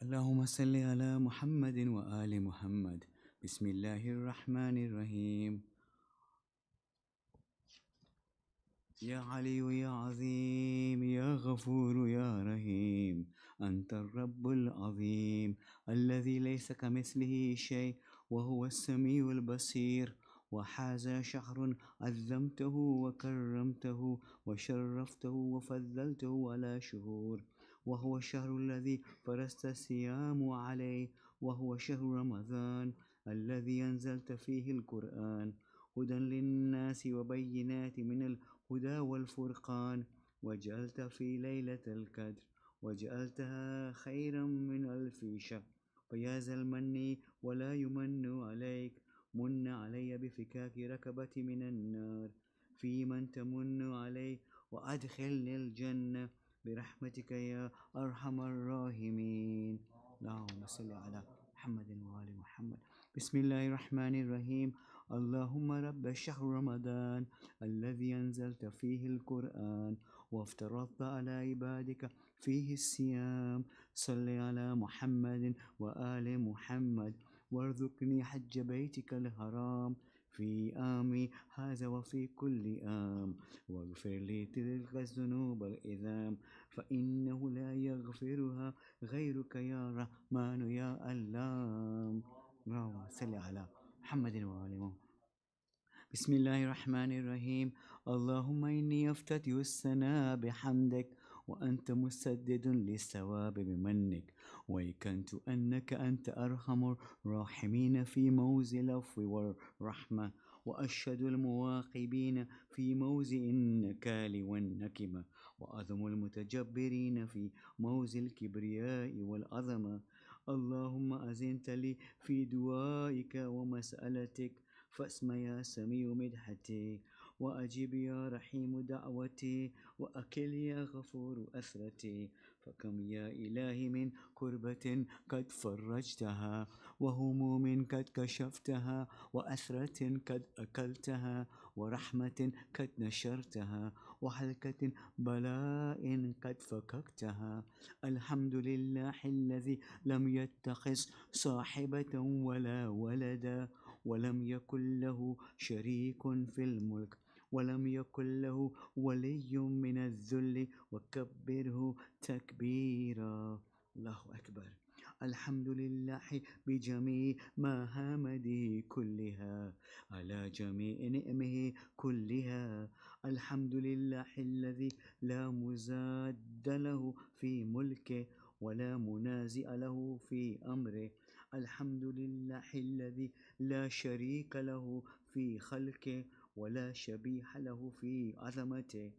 اللهم صل على محمد وآل محمد. بسم الله الرحمن الرحيم. يا علي يا عظيم يا غفور يا رحيم، أنت الرب العظيم الذي ليس كمثله شيء وهو السميع البصير. وهذا شهر عظمته وكرمته وشرفته وفضلته على شهور، وهو الشهر الذي فرضت الصيام عليه، وهو شهر رمضان الذي أنزلت فيه القرآن هدى للناس وبينات من الهدى والفرقان. وجعلت في ليلة القدر وجعلتها خيرا من ألف شهر. فيا ذا المن ولا يمن عليك، من علي بفكاك ركبتي من النار، في من تمن علي وأدخلني الجنة برحمتك يا أرحم الراحمين. اللهم صل على محمد وآل محمد. بسم الله الرحمن الرحيم. اللهم رب شهر رمضان الذي أنزلت فيه القرآن وافترضت على عبادك فيه الصيام، صل على محمد وآل محمد وارزقني حج بيتك الحرام في عامي هذا وفي كل عام، واغفر لي تلك الذنوب الإثام، فإنه لا يغفرها غيرك يا رحمن يا الله. اللهم صل على محمد وآل محمد. بسم الله الرحمن الرحيم. اللهم إني أفتتح الثناء بحمدك، وأنت مسدد للثواب بمنك، وأيقنت أنك أنت أرحم الراحمين في موز العفو والرحمة، وأشهد المواقبين في موز النكال والنكمة، وأعظم المتجبرين في موز الكبرياء والعظمة. اللهم أذنت لي في دعائك ومسألتك، فاسمع يا سميع مدحتي، وأجب يا رحيم دعوتي، وأكل يا غفور أثرتي. فكم يا إلهي من كربة قد فرجتها، وهموم قد كشفتها، وأثرة قد أكلتها، ورحمة قد نشرتها، وحلكة بلاء قد فككتها. الحمد لله الذي لم يتخذ صاحبة ولا ولدا، ولم يكن له شريك في الملك، ولم يكن له ولي من الذل، وكبره تكبيرا. الله أكبر. الحمد لله بجميع محامده كلها، على جميع نعمه كلها. الحمد لله الذي لا مزاد له في ملكه، ولا منازع له في أمره. الحمد لله الذي لا شريك له في خلقه، ولا شبيه له في عظمته.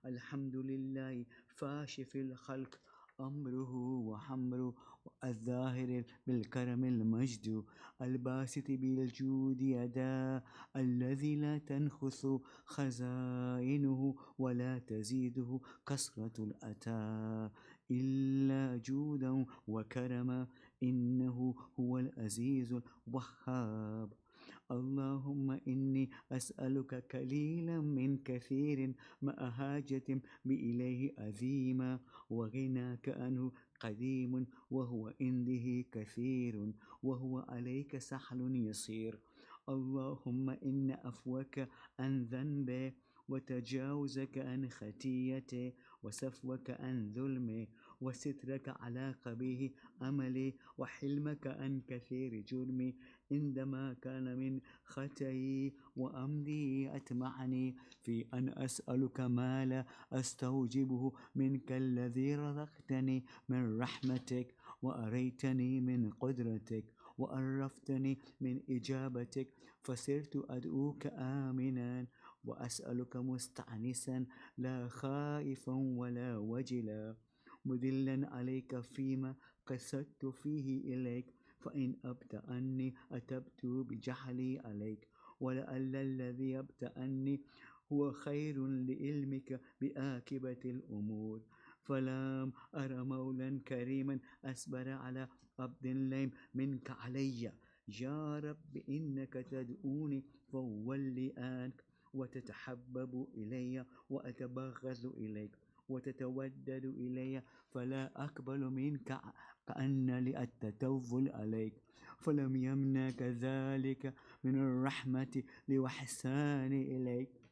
الحمد لله فاشف الخلق أمره وحمره، الظاهر بالكرم المجد، الباسط بالجود يدا، الذي لا تنخس خزائنه ولا تزيده كثرة الأتى إلا جودا وكرما، إنه هو العزيز الوهاب. اللهم إني أسألك قليلا من كثير، مع حاجة بإليه عظيمة، وغناك عنه قديم، وهو عنده كثير، وهو عليك سهل يسير. اللهم إن عفوك عن ذنبي، وتجاوزك عن خطيئتي، وسفوك عن ظلمي، وسترك على قبيح عملي، وحلمك عن كثير جرمي، عندما كان من خطئي وأمري أتمعني في أن أسألك ما لا أستوجبه منك الذي رزقتني من رحمتك، وأريتني من قدرتك، وعرفتني من إجابتك، فصرت أدعوك آمنا، وأسألك مستعنسا، لا خائفا ولا وجلا، مدلا عليك فيما قصدت فيه إليك. فإن أبت أني أتبت بجهلي عليك، ولعل الذي أبت أني هو خير لعلمك بآكبة الأمور. فلم أرى مولا كريما أصبر على عبد ليم منك علي. يا رب إنك تدعوني فأولي عنك، وتتحبب إلي وأتبغض إليك، وتتودد إلي، فلا أقبل منك كأن لأتطول عليك. فلم يمنعك ذلك من الرحمة لوحساني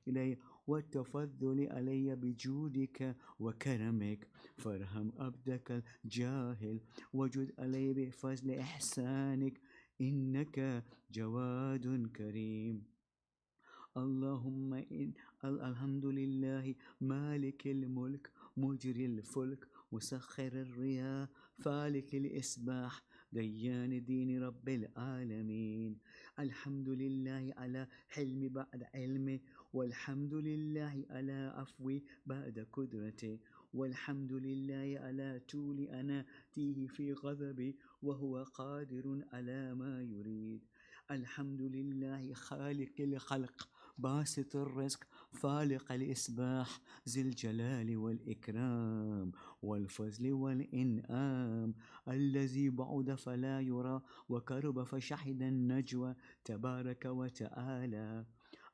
إلي والتفضل علي بجودك وكرمك، فارحم عبدك الجاهل وجد علي بفضل إحسانك، إنك جواد كريم. اللهم الحمد لله مالك الملك مجري الفلك مسخر الرياح فالك الإصباح ديان دين رب العالمين. الحمد لله على حلم بعد علمه، والحمد لله على عفو بعد قدرته، والحمد لله على طول أناتيه في غضبه وهو قادر على ما يريد. الحمد لله خالق الخلق باسط الرزق فالق الإصباح ذي الجلال والإكرام والفضل والإنعام، الذي بعد فلا يرى وقرب فشهد النجوى تبارك وتعالى.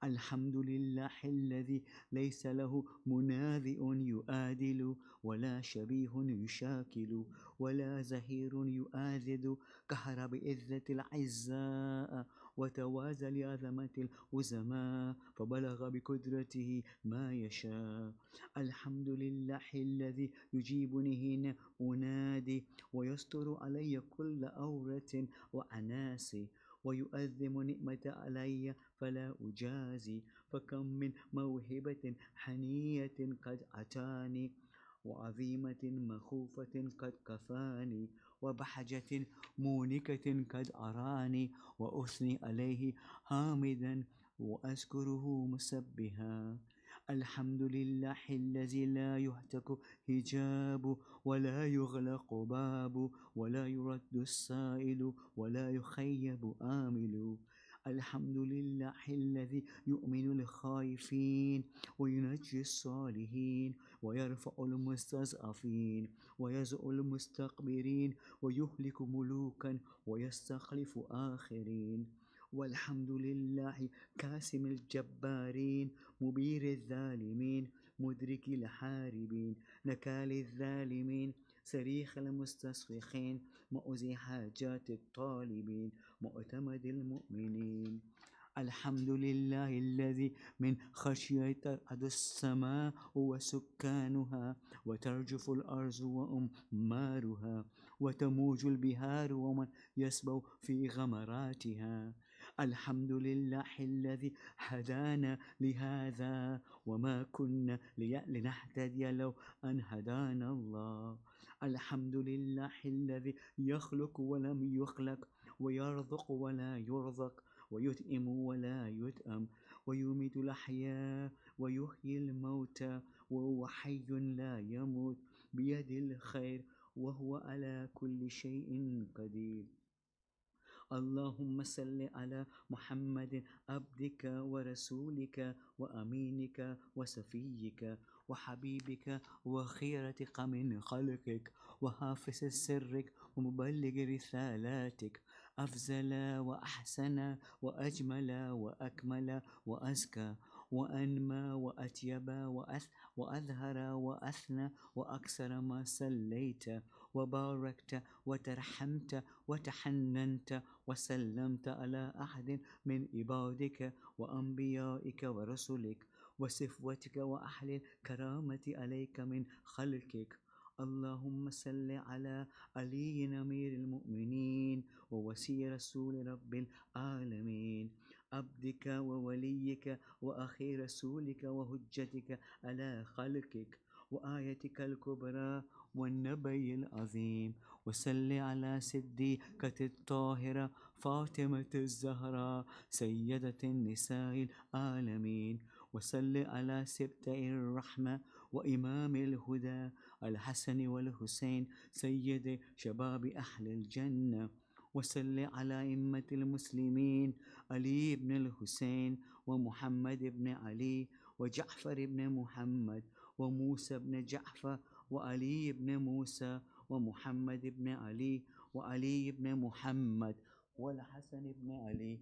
الحمد لله الذي ليس له مناذئ يؤادل، ولا شبيه يشاكل، ولا زهير يؤاذد، قهر بعزة العزاء وتوازى لعظمة العظماء فبلغ بقدرته ما يشاء. الحمد لله الذي يجيبني حين أنادي، ويستر علي كل عورة وعناسي، ويؤذم نعمة علي فلا أجازي. فكم من موهبة حنية قد أتاني، وعظيمة مخوفة قد كفاني، وبحجة مونكة قد أراني، وأثني عليه حامدا وأذكره مسبها. الحمد لله الذي لا يهتك حجاب، ولا يغلق باب، ولا يرد السائل، ولا يخيب آمل. الحمد لله الذي يؤمن الخائفين وينجي الصالحين ويرفع المستضعفين ويزع المستكبرين ويهلك ملوكا ويستخلف آخرين. والحمد لله كاسم الجبارين مبير الظالمين مدرك الحاربين نكال الظالمين صريخ المستصرخين مؤذي حاجات الطالبين مؤتمد المؤمنين. الحمد لله الذي من خشية ترعد السماء وسكانها، وترجف الأرض وأمارها، وتموج البحار ومن يسبح في غمراتها. الحمد لله الذي هدانا لهذا وما كنا لنهتدي لو أن هدانا الله. الحمد لله الذي يخلق ولم يخلق، ويرزق ولا يرزق، ويطعم ولا يطعم، ويميت الأحياء ويحيي الموتى، وهو حي لا يموت بيده الخير وهو على كل شيء قدير. اللهم صل على محمد عبدك ورسولك وأمينك وصفيك وحبيبك وخيرتك من خلقك وحافظ سرك ومبلغ رسالاتك، أفضل وأحسن وأجمل وأكمل وأزكى وأنمى وأطيب وأظهر وأثنى وأكثر ما صليت وباركت وترحمت وتحننت وسلمت على أحد من عبادك وأنبيائك ورسلك وصفوتك وأهل الكرامة عليك من خلقك. اللهم صل على علي أمير المؤمنين ووصي رسول رب العالمين، عبدك ووليك وأخي رسولك وهجتك على خلقك وآيتك الكبرى والنبي العظيم. وصل على صديقة الطاهرة فاطمة الزهراء سيدة النساء العالمين. وصل على سبط الرحمة وإمام الهدى الحسن والحسين سيد شباب أهل الجنة. وصل على أئمة المسلمين علي بن الحسين ومحمد بن علي وجعفر بن محمد وموسى بن جعفر وعلي بن موسى ومحمد بن علي وعلي بن محمد والحسن بن علي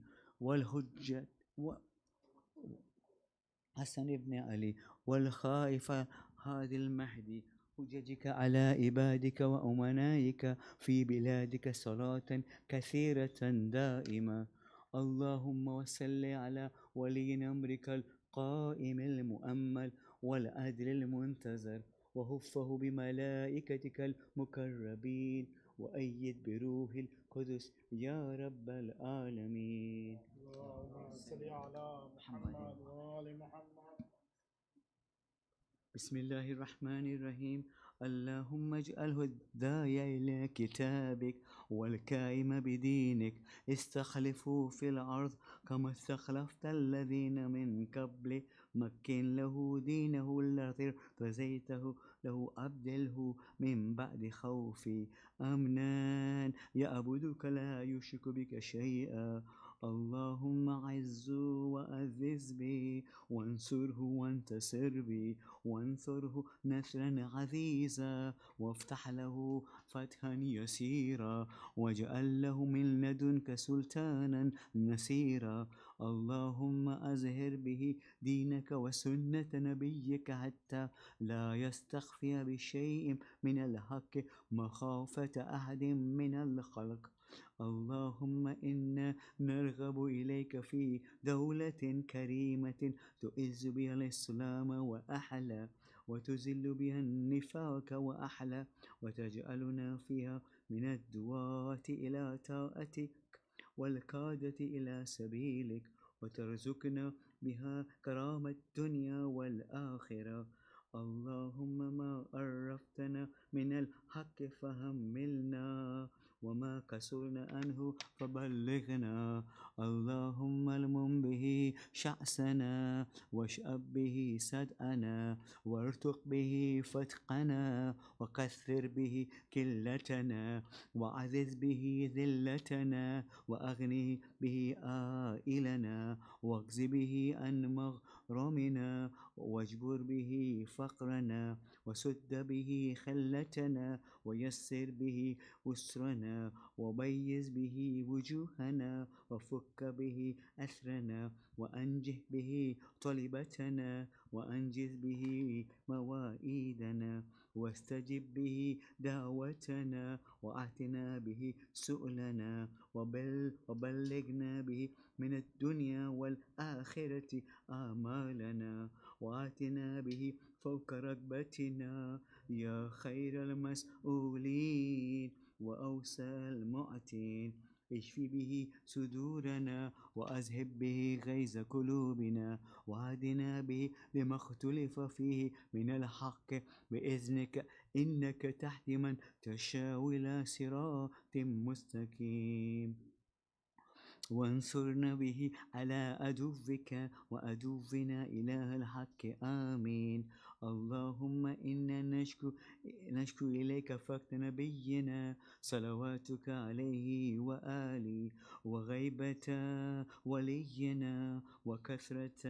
والحسن بن علي والخائفة هذا المهدي حججك على عبادك وأمنائك في بلادك صلاة كثيرة دائمة. اللهم وصل على ولي أمرك القائم المؤمل والعدل المنتظر، وهفه بملائكتك المقربين، وأيد بروح القدس يا رب العالمين. اللهم صل على محمد وآل محمد. بسم الله الرحمن الرحيم. اللهم اجعله الداعي إلى كتابك والكائم بدينك، استخلفوا في الأرض كما استخلفت الذين من قبل، مكن له دينه الذي ارتزيته له، أبدله من بعد خوفي أمنا يعبدك لا يشرك بك شيئا. اللهم عز وأذز به، وانصره وانتصر به، وانصره نصرا عزيزا، وافتح له فتحا يسيرا، واجعل له من لدنك سلطانا نصيرا. اللهم أزهر به دينك وسنة نبيك حتى لا يستخفي بشيء من الحق مخافة أحد من الخلق. اللهم إنا نرغب إليك في دولة كريمة تعز بها الإسلام وأحلى، وتذل بها النفاق وأحلى، وتجعلنا فيها من الدعاة إلى طاعتك والقادة إلى سبيلك، وترزقنا بها كرامة الدنيا والآخرة. اللهم ما عرفتنا من الحق فهملنا، وما كسرنا عنه فبلغنا. اللهم المم به شأسنا، واشأب به صدأنا، وارتق به فتقنا، وكثر به كلتنا، وعزز به ذلتنا، وأغني به آئلنا، واجز به عن مغرمنا، واجبر به فقرنا، وسد به خلتنا، ويسر به أسرنا، وبيز به وجوهنا، وفك به أسرنا، وأنجه به طلبتنا، وأنجز به مواعيدنا، واستجب به دعوتنا، وأعتنا به سؤلنا، وبلغنا به من الدنيا والآخرة آمالنا، وآتنا به فوق رغبتنا يا خير المسؤولين وأوسع المعطين. اشف به صدورنا، وأذهب به غيظ قلوبنا، وهدنا به لما اختلف فيه من الحق بإذنك، إنك تهدي من تشاء إلى صراط مستقيم. وانصرنا به على عدوك وعدونا إله الحق آمين. اللهم إنا نشكو إليك فقد نبينا صلواتك عليه وآله، وغيبة ولينا، وكثرة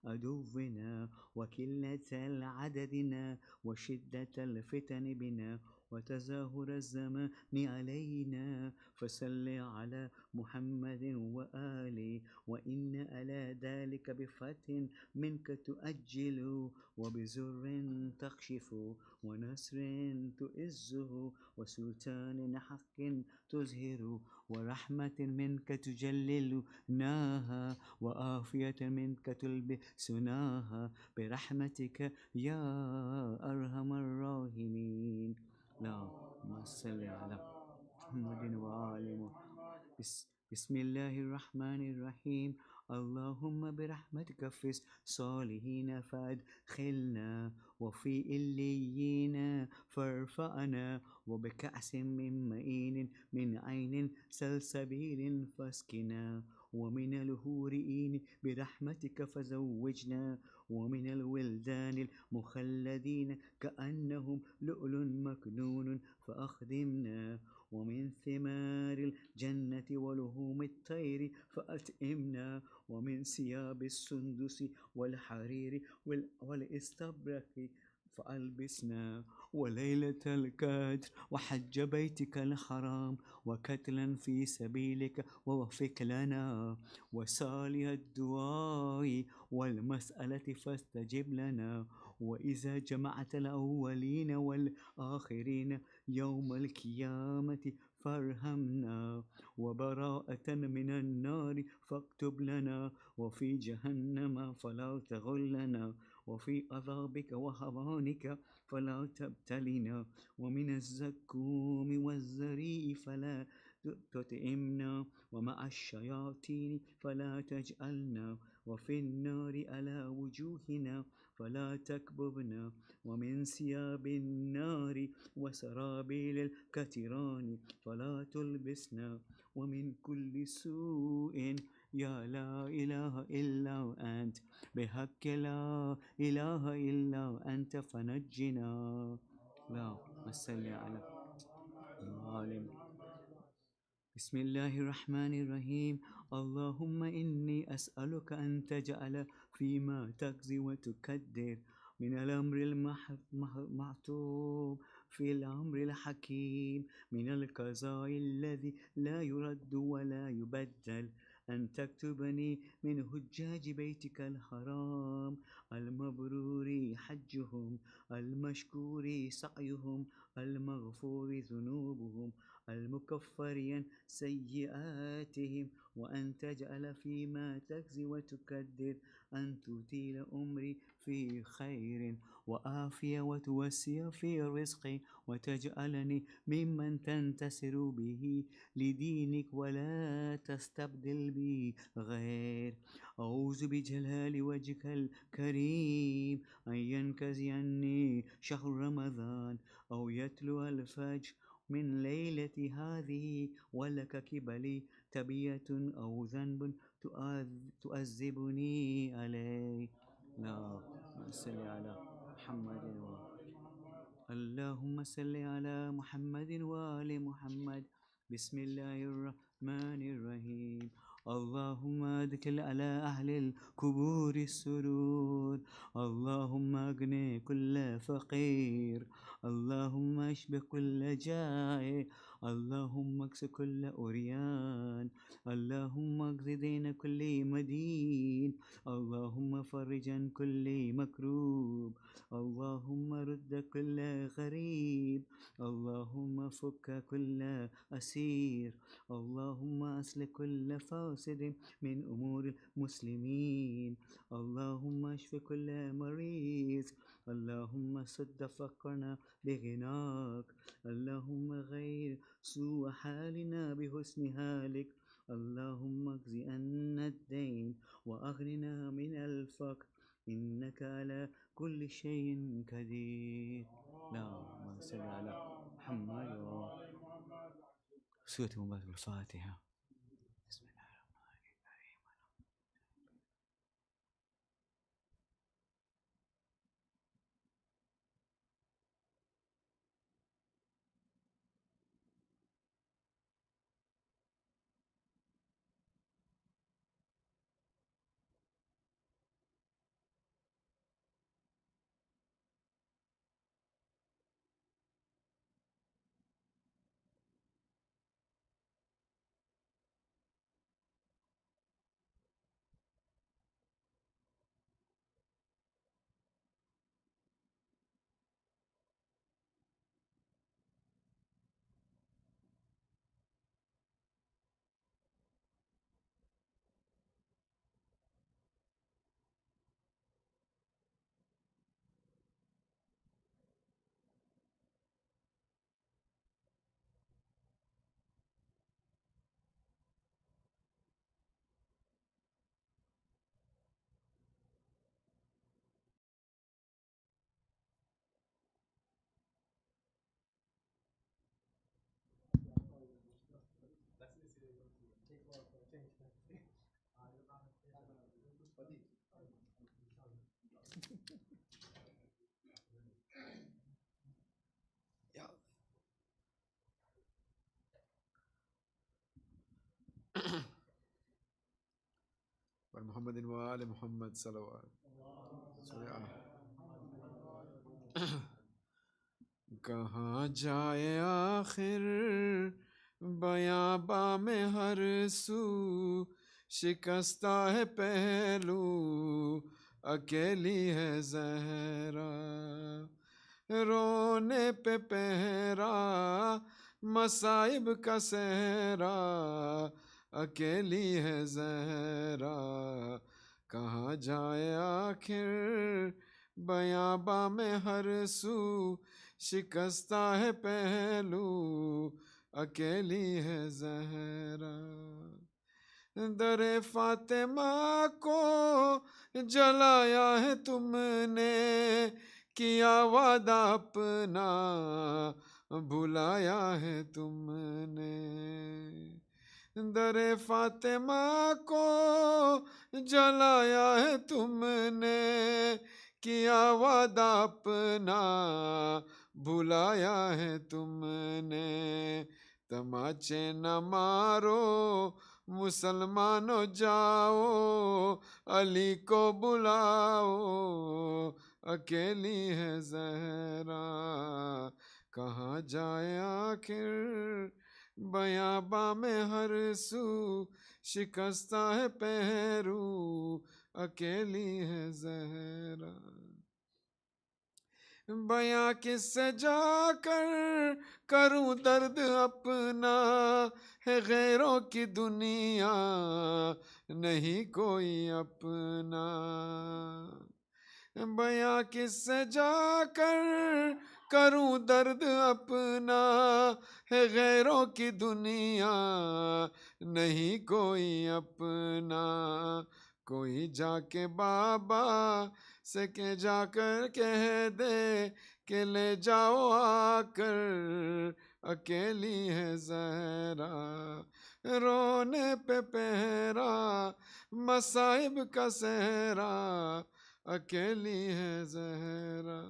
عدونا، وكلة العددنا، وشدة الفتن بنا، وتزاهر الزمان علينا. فصل على محمد وآله، وإن على ذلك بفتح منك تؤجل، وبزر تخشف، ونصر تؤزه، وسلطان حق تظهر، ورحمة منك تجللناها، وآفية منك تلبسناها، برحمتك يا أرحم الراحمين. اللهم صل على محمد وآل محمد. بسم الله الرحمن الرحيم. اللهم برحمتك في الصالحين فادخلنا، وفي إليين فارفعنا، وبكأس من معين من عين سلسبيل فاسقنا، ومن الهورئين برحمتك فزوجنا، ومن الولدان المخلدين كأنهم لؤلؤ مكنون فأخدمنا، ومن ثمار الجنة ولحوم الطير فأطعمنا، ومن ثياب السندس والحرير والإستبرق فألبسنا وليلة القدر وحج بيتك الحرام وكتلا في سبيلك ووفق لنا وصالح الدعاء والمسألة فاستجب لنا وإذا جمعت الأولين والآخرين يوم القيامة فارحمنا وبراءة من النار فاكتب لنا وفي جهنم فلا تغلنا وفي عذابك وهوانك فلا تبتلنا ومن الزكوم والزريء فلا تطعمنا ومع الشياطين فلا تجعلنا وفي النار على وجوهنا فلا تكببنا ومن ثياب النار وسرابيل الكتران فلا تلبسنا ومن كل سوء يا لا إله إلا أنت بحق لا إله إلا أنت فنجنا. اللهم صل على محمد. بسم الله الرحمن الرحيم. اللهم إني أسألك أن تجعل فيما تقضي وتقدر من الأمر المحتوم في الأمر الحكيم من القضاء الذي لا يرد ولا يبدل أن تكتبني من حجاج بيتك الحرام المبرور حجهم المشكور سعيهم المغفور ذنوبهم المكفر سيئاتهم وأن تجعل فيما تجزي وتقدر أن تطيل أمري في خير وآفية وتوسع في رزقي وتجعلني ممن تنتصر به لدينك ولا تستبدل بي غير. أعوذ بجلال وجهك الكريم أن ينكزي عني شهر رمضان أو يتلو الفجر من ليلة هذه ولك كبلي تبية أو ذنب تؤذبني عليه. اللهم صل على محمد اللهم صل على محمد وآل محمد. بسم الله الرحمن الرحيم. اللهم ادخل على أهل القبور السرور اللهم اغني كل فقير اللهم اشف كل جائع اللهم اكس كل أريان اللهم اقض دين كل مدين اللهم فرج عن كل مكروب اللهم رد كل غريب اللهم فك كل أسير اللهم أصلح كل فاسد من أمور المسلمين اللهم اشف كل مريض اللهم سد فقرنا بغناك اللهم غير سوء حالنا بحسن حالك اللهم اجز عنا الدين وأغننا من الفقر إنك على كل شيء قدير. اللهم صل على محمد سورة مبارك الفاتحة. بسم الله الرحمن الرحيم. محمد وآل محمد صلوات. कहाँ जाए आखिर बयाबा में हर सू, शिकस्ता है पहलू, अकेली है जहरा, रोने पे पहरा, मसाइब का सहरा, अकेली है जहरा, कहाँ जाए आखिर बयाबा में हर सू, शिकस्ता है पहलू, अकेली है जहरा, दरे फातिमा को जलाया है तुमने, किया वादा अपना भुलाया है तुमने, दरे फातिमा को जलाया है तुमने, किया वादा अपना भुलाया है तुमने, तमाचे न मारो मुसलमानों जाओ, अली को बुलाओ, अकेली है जहरा, कहाँ जाए आखिर बयाबा में हर सू, शिकस्ता है पहरू, अकेली है जहरा, बयां किससे जाकर करूं दर्द अपना, है गैरों की दुनिया नहीं कोई अपना, बयां किससे जाकर करूं दर्द अपना, है गैरों की दुनिया नहीं कोई अपना, कोई जाके बाबा से के जाकर कह दे कि ले जाओ आकर, अकेली है जहरा, रोने पे पहरा, मसाइब का सहरा, अकेली है जहरा,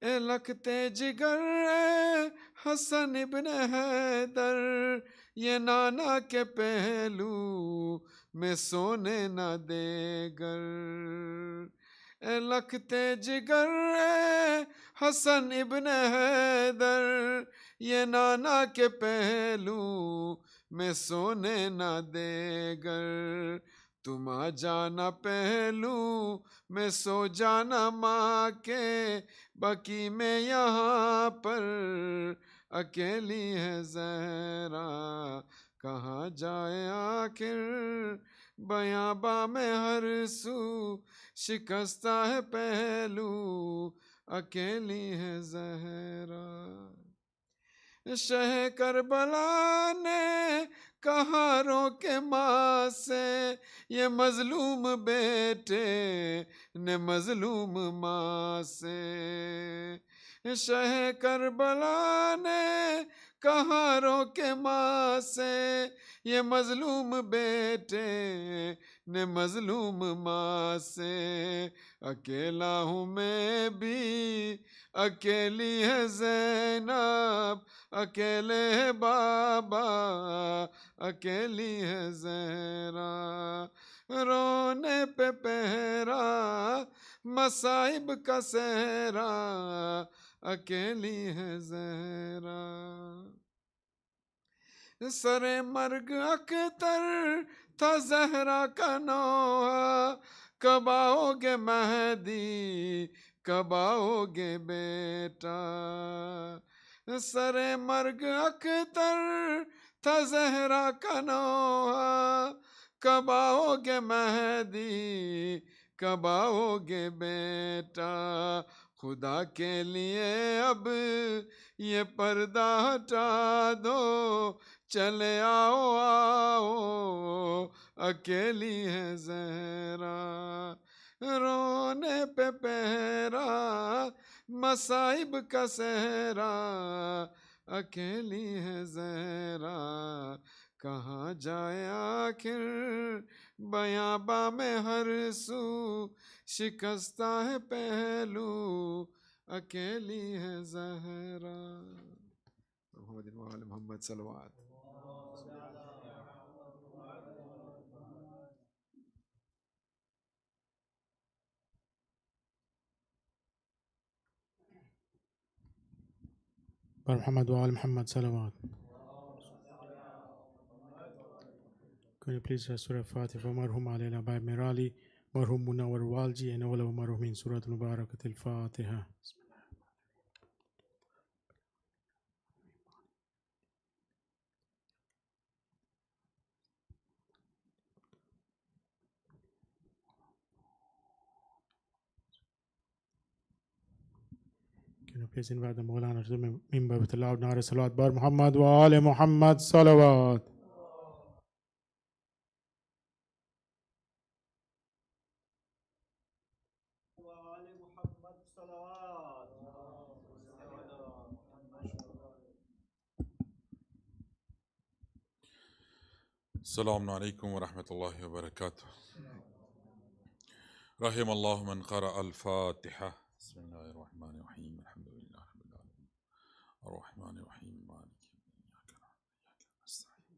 ए लखते जिगर हसन इब्न हैदर, ये नाना के पहलू में सोने न देगर, ए लखते जिगर हसन इब्न हैदर, ये नाना के पहलू में सोने न देगर, तुम आ जाना पहलू में सो जाना माँ के बकी में यहाँ पर, अकेली है जहरा, कहाँ जाए आखिर बयाबा में हर सू, शिकस्ता है पहलू, अकेली है जहरा, शह करबला ने कहा रोके माँ से, ये मजलूम बेटे ने मजलूम माँ से, शह करबला ने कहा रोके माँ से, ये मजलूम बेटे ने मजलूम माँ से, अकेला हूँ मैं भी अकेली है ज़ैनब, अकेले है बाबा अकेली है ज़हरा, रोने पे पहरा मसाइब का सहरा, अकेली है ज़हरा, सरे मर्ग अख्तर था जहरा का नौहा, कब आओगे महदी कब आओगे बेटा, सरे मर्ग अख्तर था जहरा का नौहा, कब आओगे महदी कब आओगे बेटा, खुदा के लिए अब ये पर्दा हटा दो, चले आओ आओ अकेली है जहरा, रोने पे पहरा मसाइब का सहरा, अकेली है जहरा, कहाँ जाए आखिर बयाबा में हर सू, शिकस्ता है पहलू, अकेली है जहरा, मोहम्मद सल्लल्लाहु Bar Muhammad wa Ali Muhammad salawat. Can you please recite Surah Fatiha for Marhum Alayna by Mirali, Marhum Munawar Walji, and all of Marhum in Surah Al-Mubarakat Al-Fatiha. Can you please invite the Mawlana to the member with a loud Nara Salawat Bar Muhammad wa Ali Muhammad salawat. السلام عليكم ورحمة الله وبركاته. رحم الله من قرأ الفاتحة. بسم الله الرحمن الرحيم. الحمد لله رب العالمين الرحمن الرحيم مالك يوم الدين إياك نعبد وإياك نستعين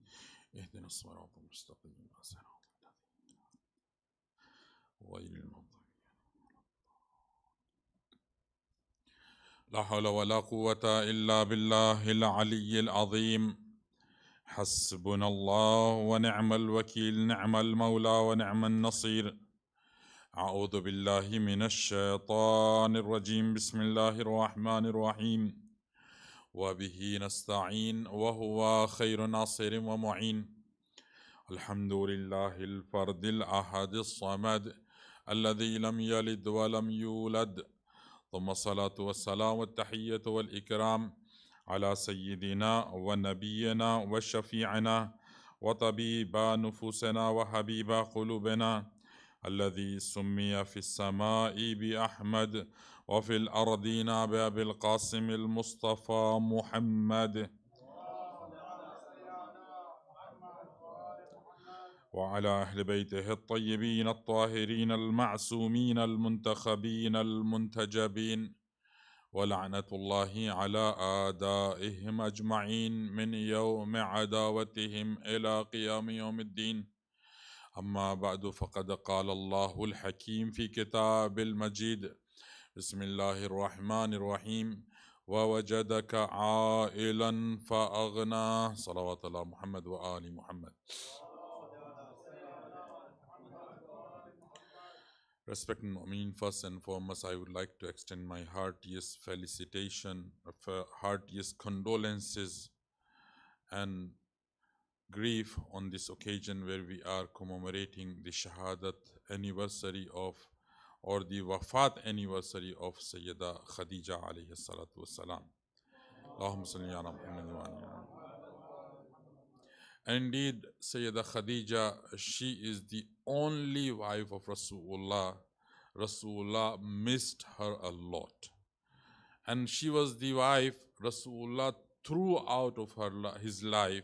اهدنا الصراط المستقيم صراط الذين غير المغضوب لا حول ولا قوة إلا بالله العلي العظيم. حسبنا الله ونعم الوكيل، نعم المولى ونعم النصير. أعوذ بالله من الشيطان الرجيم. بسم الله الرحمن الرحيم. وبه نستعين وهو خير ناصر ومعين. الحمد لله الفرد الأحد الصمد الذي لم يلد ولم يولد، ثم الصلاة والسلام والتحية والإكرام على سيدنا ونبينا وشفيعنا وطبيب نفوسنا وحبيب قلوبنا الذي سمي في السماء بأحمد وفي الأرضين بأبي القاسم المصطفى محمد، وعلى أهل بيته الطيبين الطاهرين المعصومين المنتخبين المنتجبين، ولعنة الله على أعدائهم أجمعين من يوم عداوتهم إلى قيام يوم الدين. أما بعد، فقد قال الله الحكيم في كتاب المجيد. بسم الله الرحمن الرحيم. ووجدك عائلا فأغنى. صلوات الله محمد وآل محمد. Respected Mu'min, first and foremost, I would like to extend my heartiest felicitation, heartiest condolences and grief on this occasion where we are commemorating the Shahadat anniversary of, or the Wafat anniversary of Sayyida Khadija alayhi salatu wassalam. Allahumma salli ala Muhammad wa ala. And indeed, Sayyida Khadija, she is the only wife of Rasulullah. Rasulullah missed her a lot. And she was the wife Rasulullah throughout of his life.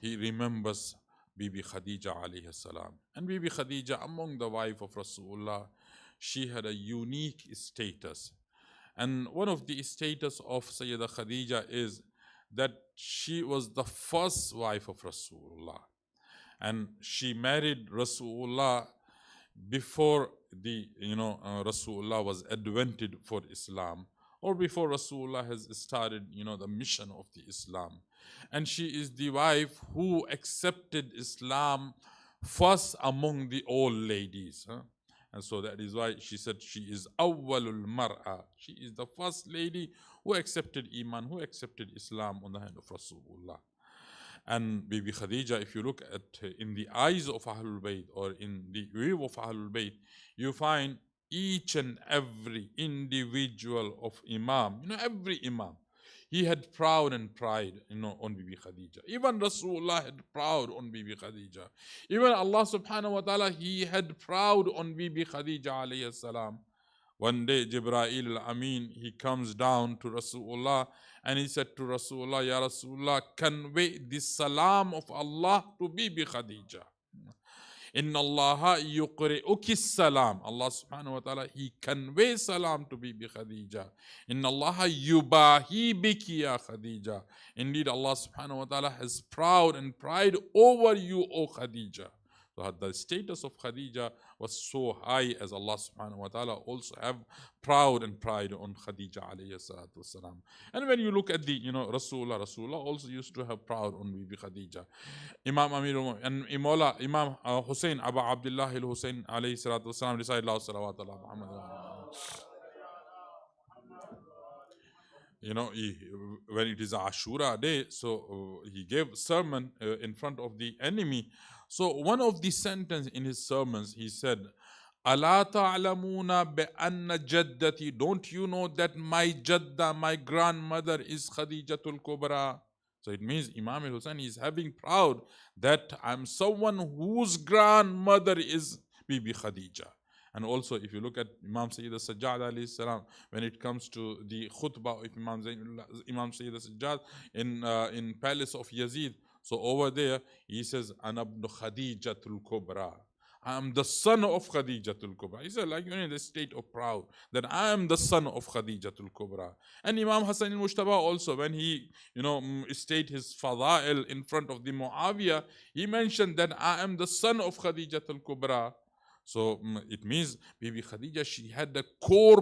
He remembers Bibi Khadija alayhi salam. And Bibi Khadija, among the wife of Rasulullah, she had a unique status. And one of the status of Sayyida Khadija is that she was the first wife of Rasulullah. And she married Rasulullah before the Rasulullah was advented for Islam, or before Rasulullah has started the mission of the Islam. And she is the wife who accepted Islam first among the old ladies. And so that is why she said she is awwalul mar'a. She is the first lady who accepted Iman, who accepted Islam on the hand of Rasulullah. And Bibi Khadija, if you look at in the eyes of Ahlul Bayt, or in the view of Ahlul Bayt, you find each and every individual of Imam, every Imam, he had proud and pride, on Bibi Khadija. Even Rasulullah had proud on Bibi Khadija. Even Allah subhanahu wa ta'ala, he had proud on Bibi Khadija alayhi salam. One day, Jibreel al-Amin, he comes down to Rasulullah and he said to Rasulullah, Ya Rasulullah, convey the salam of Allah to Bibi Khadija. Inna Allah yuqri'uki salam. Allah subhanahu wa ta'ala, he conveys salam to Bibi Khadija. Inna Allah yubahi biki ya Khadija. Indeed, Allah subhanahu wa ta'ala has proud and pride over you, O Khadija. So the status of Khadija was so high, as Allah subhanahu wa ta'ala also have proud and pride on Khadija alayhi salatu wasalam. And when you look at the, Rasulullah also used to have proud on Bibi Khadija. Imam Amir and Imam Hussein, Abu Abdullah al-Hussein alayhi salatu wasalam, recite Allah salawat Allah Muhammad. When it is Ashura day, so he gave sermon in front of the enemy. So one of the sentence in his sermons, he said, "Ala ta'lamuna bi'anna jaddati, don't you know that my jadda, my grandmother is Khadijatul Kubra?" So it means Imam al-Hussein is having proud that I'm someone whose grandmother is Bibi Khadija. And also, if you look at Imam Sayyid al-Sajjad alayhi salam, when it comes to the khutbah of Imam Sayyid al-Sajjad in palace of Yazid, so over there he says, "Ana ibn Khadijatul Kubra." I am the son of Khadijatul Kubra. He said, like, in the state of proud that I am the son of Khadijatul Kubra. And Imam Hassan al-Mushtaba also, when he, state his fada'il in front of the Muawiyah, he mentioned that I am the son of Khadijatul Kubra. So it means Bibi Khadija, she had a core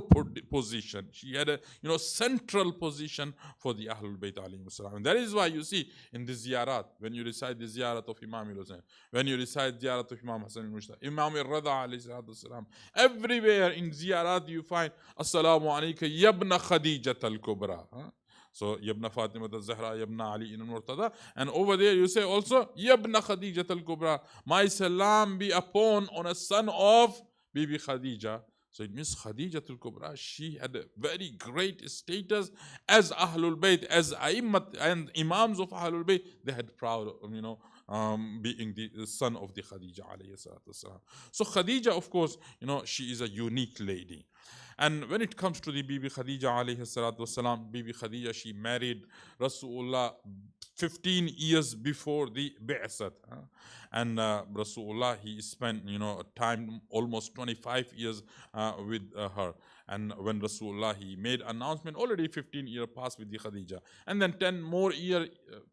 position. She had a central position for the Ahlul Bayt alayhim salam. And that is why you see in the ziyarat, when you recite the ziyarat of Imam al-Hussein, when you recite ziyarat of Imam Hassan al-Mushtaba, Imam al-Rada alayhi salatu salam, everywhere in ziyarat you find Assalamu alayka yabna Khadijat al-Kubra. So Yabna Fatima al-Zahra, Yabna Ali al-Murtada. And over there you say also Yabna Khadijat al-Kubra. My salam be upon on a son of Bibi Khadija. So it means Khadija al-Kubra, she had a very great status as Ahlul Bayt, as A'immat and Imams of Ahlul Bayt. They had proud of, being the son of the Khadija alayhi salatu wasalam. So Khadija, of course, she is a unique lady. And when it comes to the Bibi Khadija alayhi salatu wasalam, Bibi Khadija, she married Rasulullah 15 years before the Bi'asat. And Rasulullah, he spent, time almost 25 years with her. And when Rasulullah, he made announcement, already 15 years passed with the Khadija. And then 10 more years,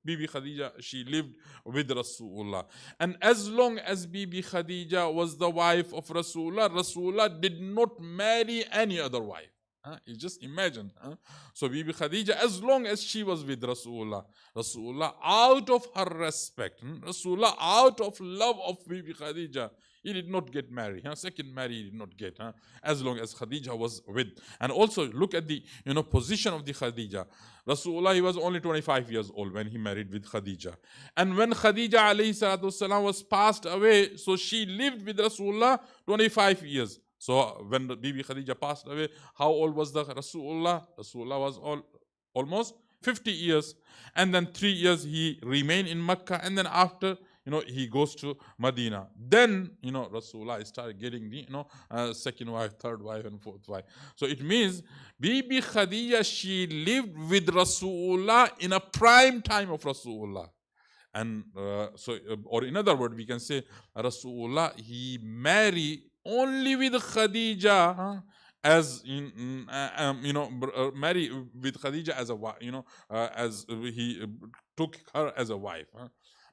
Bibi Khadija, she lived with Rasulullah. And as long as Bibi Khadija was the wife of Rasulullah, Rasulullah did not marry any other wife. You just imagine. So Bibi Khadija, as long as she was with Rasulullah, Rasulullah out of her respect, Rasulullah out of love of Bibi Khadija, he did not get married. Second marriage he did not get. As long as Khadija was with. And also look at the position of the Khadija. Rasulullah, he was only 25 years old when he married with Khadija. And when Khadija alayhi salatu wasalam was passed away, so she lived with Rasulullah 25 years. So when the Bibi Khadija passed away, how old was the Rasulullah? Rasulullah was almost 50 years. And then 3 years he remained in Mecca. And then after, he goes to Medina. Then, Rasulullah started getting the, second wife, third wife, and fourth wife. So it means Bibi Khadija, she lived with Rasulullah in a prime time of Rasulullah. And or in other words, we can say Rasulullah, he married only with Khadija, as marry with Khadija as a wife, as he took her as a wife.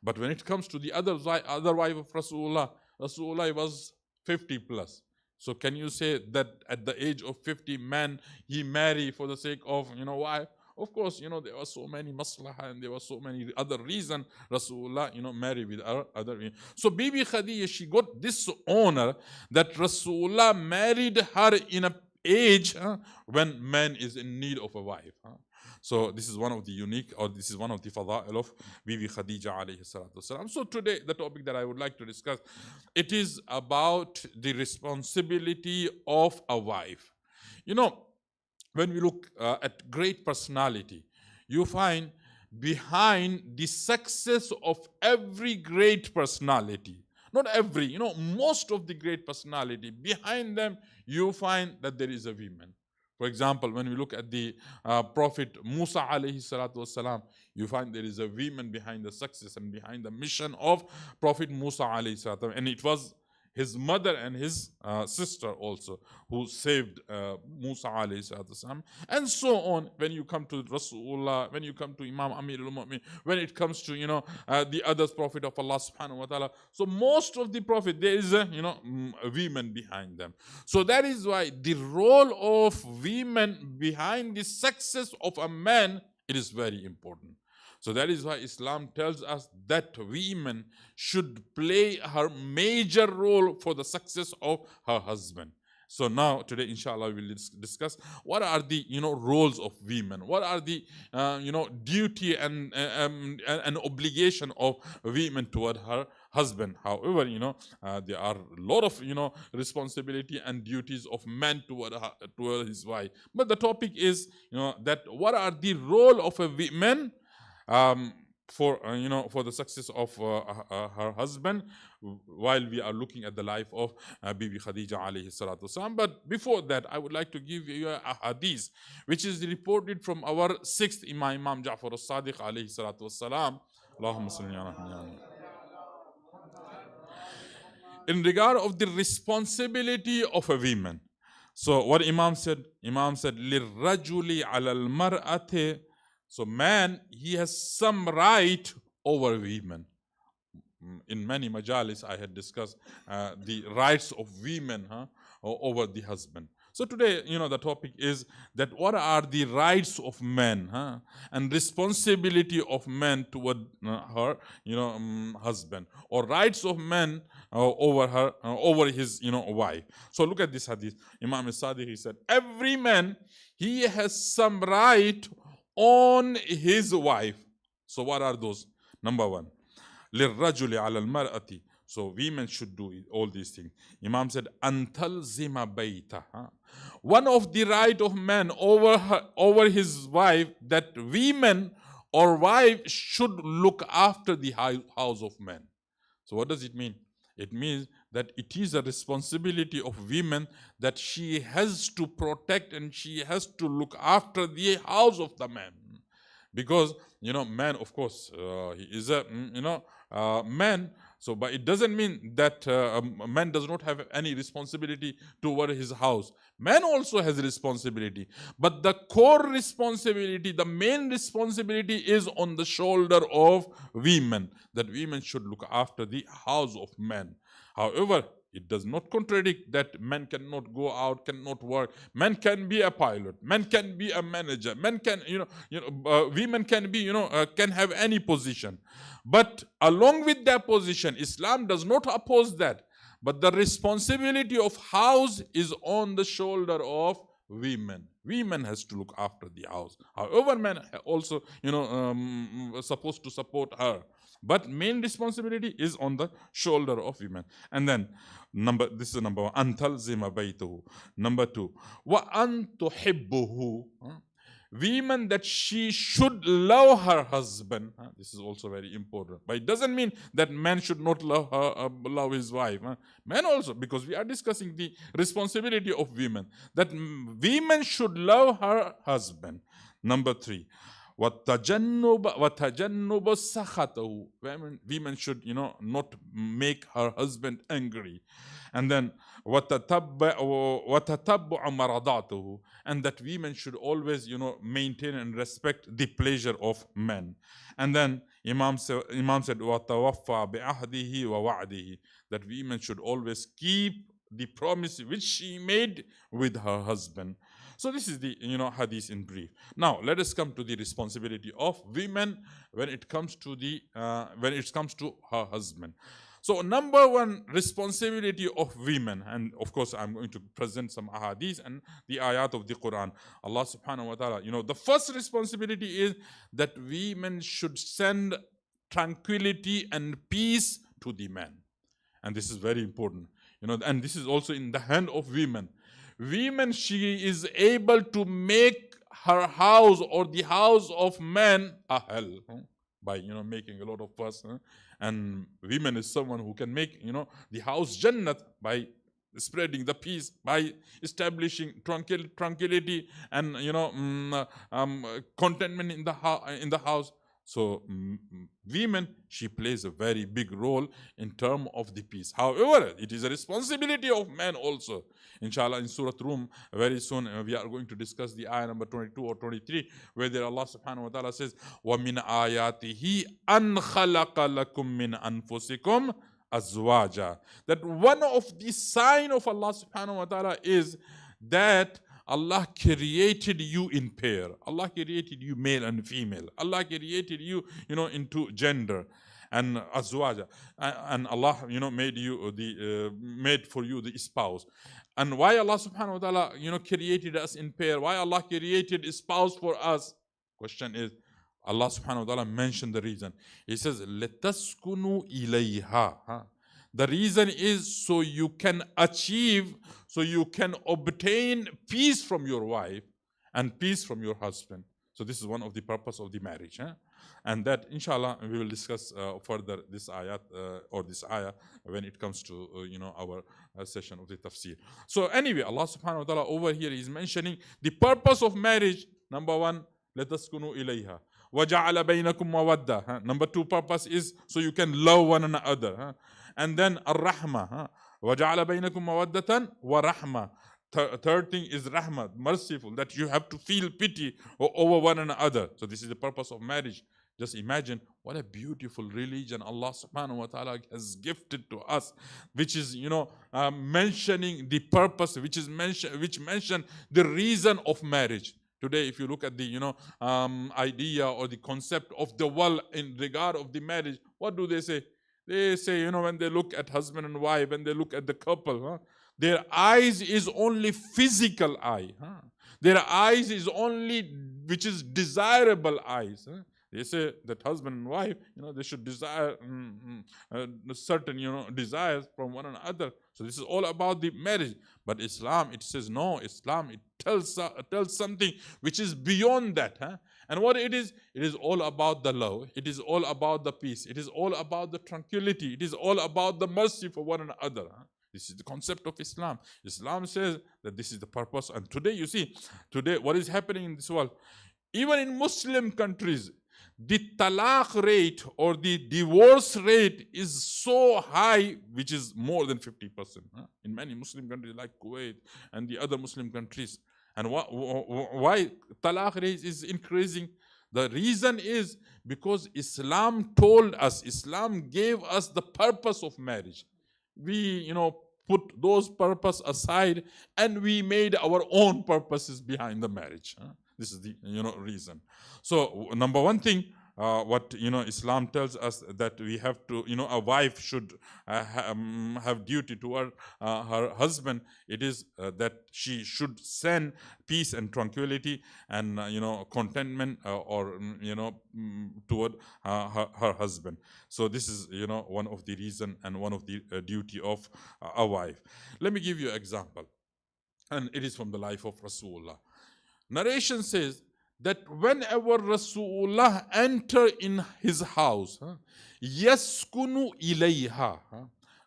But when it comes to the other wife of Rasulullah, Rasulullah was 50 plus. So can you say that at the age of 50, man, he married for the sake of, wife? Of course, there were so many maslahah and there were so many other reasons Rasulullah, married with other. So Bibi Khadija, she got this honor that Rasulullah married her in an age when man is in need of a wife. So this is one of the unique, or this is one of the fada'il of Bibi Khadija alayhi salatu wasalam. So today, the topic that I would like to discuss, it is about the responsibility of a wife. When we look at great personality, you find behind the success of every great personality, not every, most of the great personality, behind them you find that there is a woman. For example, when we look at the Prophet Musa alayhi salatu wasalam, you find there is a woman behind the success and behind the mission of Prophet Musa alayhi salatu. And it was his mother and his sister also, who saved Musa alayhi salatu wasalam, and so on. When you come to Rasulullah, when you come to Imam Amir al-Mu'min, when it comes to the other prophet of Allah subhanahu wa ta'ala. So most of the prophet, there is a women behind them. So that is why the role of women behind the success of a man, it is very important. So that is why Islam tells us that women should play her major role for the success of her husband. So now, today, inshallah, we will discuss what are the roles of women, what are the duty and obligation of women toward her husband. However, there are a lot of responsibility and duties of man toward his wife. But the topic is that what are the role of a woman for the success of her husband, while we are looking at the life of Bibi Khadija alayhi salatu wasalam. But before that, I would like to give you a hadith which is reported from our sixth Imam Ja'far as-Sadiq alayhi salatu wasalam. Allahumma salli ala Muhammad. In regard of the responsibility of a woman. So what Imam said, لِلرَّجُلِ عَلَى الْمَرْأَةِ. So man, he has some right over women. In many majalis, I had discussed the rights of women over the husband. So today, the topic is that what are the rights of men and responsibility of men toward her, husband, or rights of men over his, wife. So look at this hadith. Imam al-Sadiq, he said, every man, he has some right on his wife. So what are those? Number one, لِلرَّجُلِ عَلَى الْمَرْأَةِ. So women should do all these things. Imam said, أَن تَلْزِمَ بَيْتَهَا. One of the right of man over his wife, that women or wife should look after the house of man. So what does it mean? It means that it is a responsibility of women that she has to protect and she has to look after the house of the man. Because, man, of course, he is a, man. So, but it doesn't mean that man does not have any responsibility toward his house. Man also has responsibility. But the core responsibility, the main responsibility is on the shoulder of women. That women should look after the house of men. However, it does not contradict that men cannot go out, cannot work. Men can be a pilot. Men can be a manager. Men can, women can be, can have any position. But along with that position, Islam does not oppose that. But the responsibility of house is on the shoulder of women. Women has to look after the house. However, men also, supposed to support her. But main responsibility is on the shoulder of women. And then, this is number one, أَن تَلْزِمَ بَيْتُهُ. Number two, وَأَن تُحِبُّهُ. Women, that she should love her husband. This is also very important. But it doesn't mean that man should not love his wife. Men also, because we are discussing the responsibility of women, that women should love her husband. Number three, وَتَجَنُّبَ سَخَطَهُ. Women should, not make her husband angry. And then وَتَتَبُّعَ مَرَضَاتُهُ. And that women should always, maintain and respect the pleasure of men. And then Imam said, وَتَوَفَّى بِعَهْدِهِ وَوَعْدِهِ. That women should always keep the promise which she made with her husband. So this is the hadith in brief. Now let us come to the responsibility of women when it comes to her husband. So number one responsibility of women, and of course I'm going to present some ahadith and the ayat of the Quran. Allah subhanahu wa ta'ala, the first responsibility is that women should send tranquility and peace to the man. And this is very important. And this is also in the hand of women. Women, she is able to make her house or the house of man a hell by making a lot of fuss. And women is someone who can make the house Jannat by spreading the peace, by establishing tranquility and contentment in the house. So women, she plays a very big role in terms of the peace. However, it is a responsibility of men also. Inshallah, in Surah Rum, very soon we are going to discuss the ayah number 22 or 23, where there Allah subhanahu wa ta'ala says, وَمِنْ آيَاتِهِ أَنْ خَلَقَ لَكُم مِّنْ أَنفُسِكُمْ أَزْوَاجًا. That one of the sign of Allah subhanahu wa ta'ala is that Allah created you in pair. Allah created you male and female. Allah created you, into gender and azwaja. And Allah, made you made for you the spouse. And why Allah subhanahu wa ta'ala, created us in pair? Why Allah created a spouse for us? Question is, Allah subhanahu wa ta'ala mentioned the reason. He says, لَتَسْكُنُوا إِلَيْهَا. The reason is so you can achieve, so you can obtain peace from your wife and peace from your husband. So this is one of the purpose of the marriage. And that, inshallah, we will discuss further this ayat or this ayah when it comes to, our session of the tafsir. So anyway, Allah subhanahu wa ta'ala over here is mentioning the purpose of marriage. Number one, لَتَسْكُنُوا إِلَيْهَا وَجَعَلَ بَيْنَكُمْ مَوَدَّةً. Number two purpose is so you can love one another. And then ar-rahma. وَجَعَلَ بَيْنَكُمْ مَوَدَّةً وَرَحْمَةً. Third thing is rahmah, merciful, that you have to feel pity over one another. So this is the purpose of marriage. Just imagine what a beautiful religion Allah subhanahu wa ta'ala has gifted to us, which is, mentioning the purpose, which mention the reason of marriage. Today, if you look at the, idea or the concept of the world in regard of the marriage, what do they say? They say, when they look at husband and wife, when they look at the couple, their eyes is only physical eye. Their eyes is only, which is desirable eyes. They say that husband and wife, they should desire certain, desires from one another. So this is all about the marriage. But Islam, it says no. Islam, it tells something which is beyond that. And what it is all about the love. It is all about the peace. It is all about the tranquility. It is all about the mercy for one another. This is the concept of Islam. Islam says that this is the purpose. And today, you see, what is happening in this world? Even in Muslim countries, the talaq rate or the divorce rate is so high, which is more than 50%. In many Muslim countries like Kuwait and the other Muslim countries. And why talaq rate is increasing? The reason is because Islam told us, Islam gave us the purpose of marriage. We, put those purposes aside and we made our own purposes behind the marriage. This is the, reason. So number one thing, what Islam tells us that we have to, a wife should have duty toward her husband. It is that she should send peace and tranquility and contentment toward her husband. So this is one of the reason and one of the duty of a wife. Let me give you an example, and it is from the life of Rasulullah. Narration says that whenever Rasulullah enter in his house, yaskunu ilayha.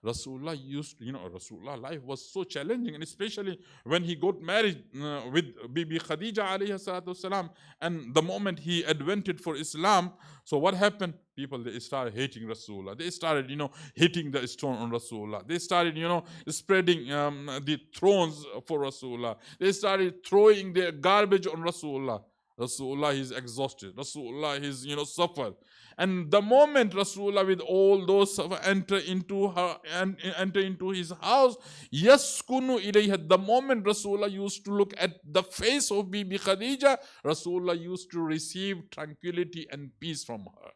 Rasulullah used, Rasulullah life was so challenging, and especially when he got married with Bibi Khadija alayhi salatu wasalam, and the moment he advented for Islam, so what happened? People, they started hating Rasulullah. They started, hitting the stone on Rasulullah. They started, spreading the thrones for Rasulullah. They started throwing their garbage on Rasulullah. Rasulullah is exhausted. Rasulullah is, suffered. And the moment Rasulullah with all those enter into his house, yaskunu ilayha. The moment Rasulullah used to look at the face of Bibi Khadija, Rasulullah used to receive tranquility and peace from her.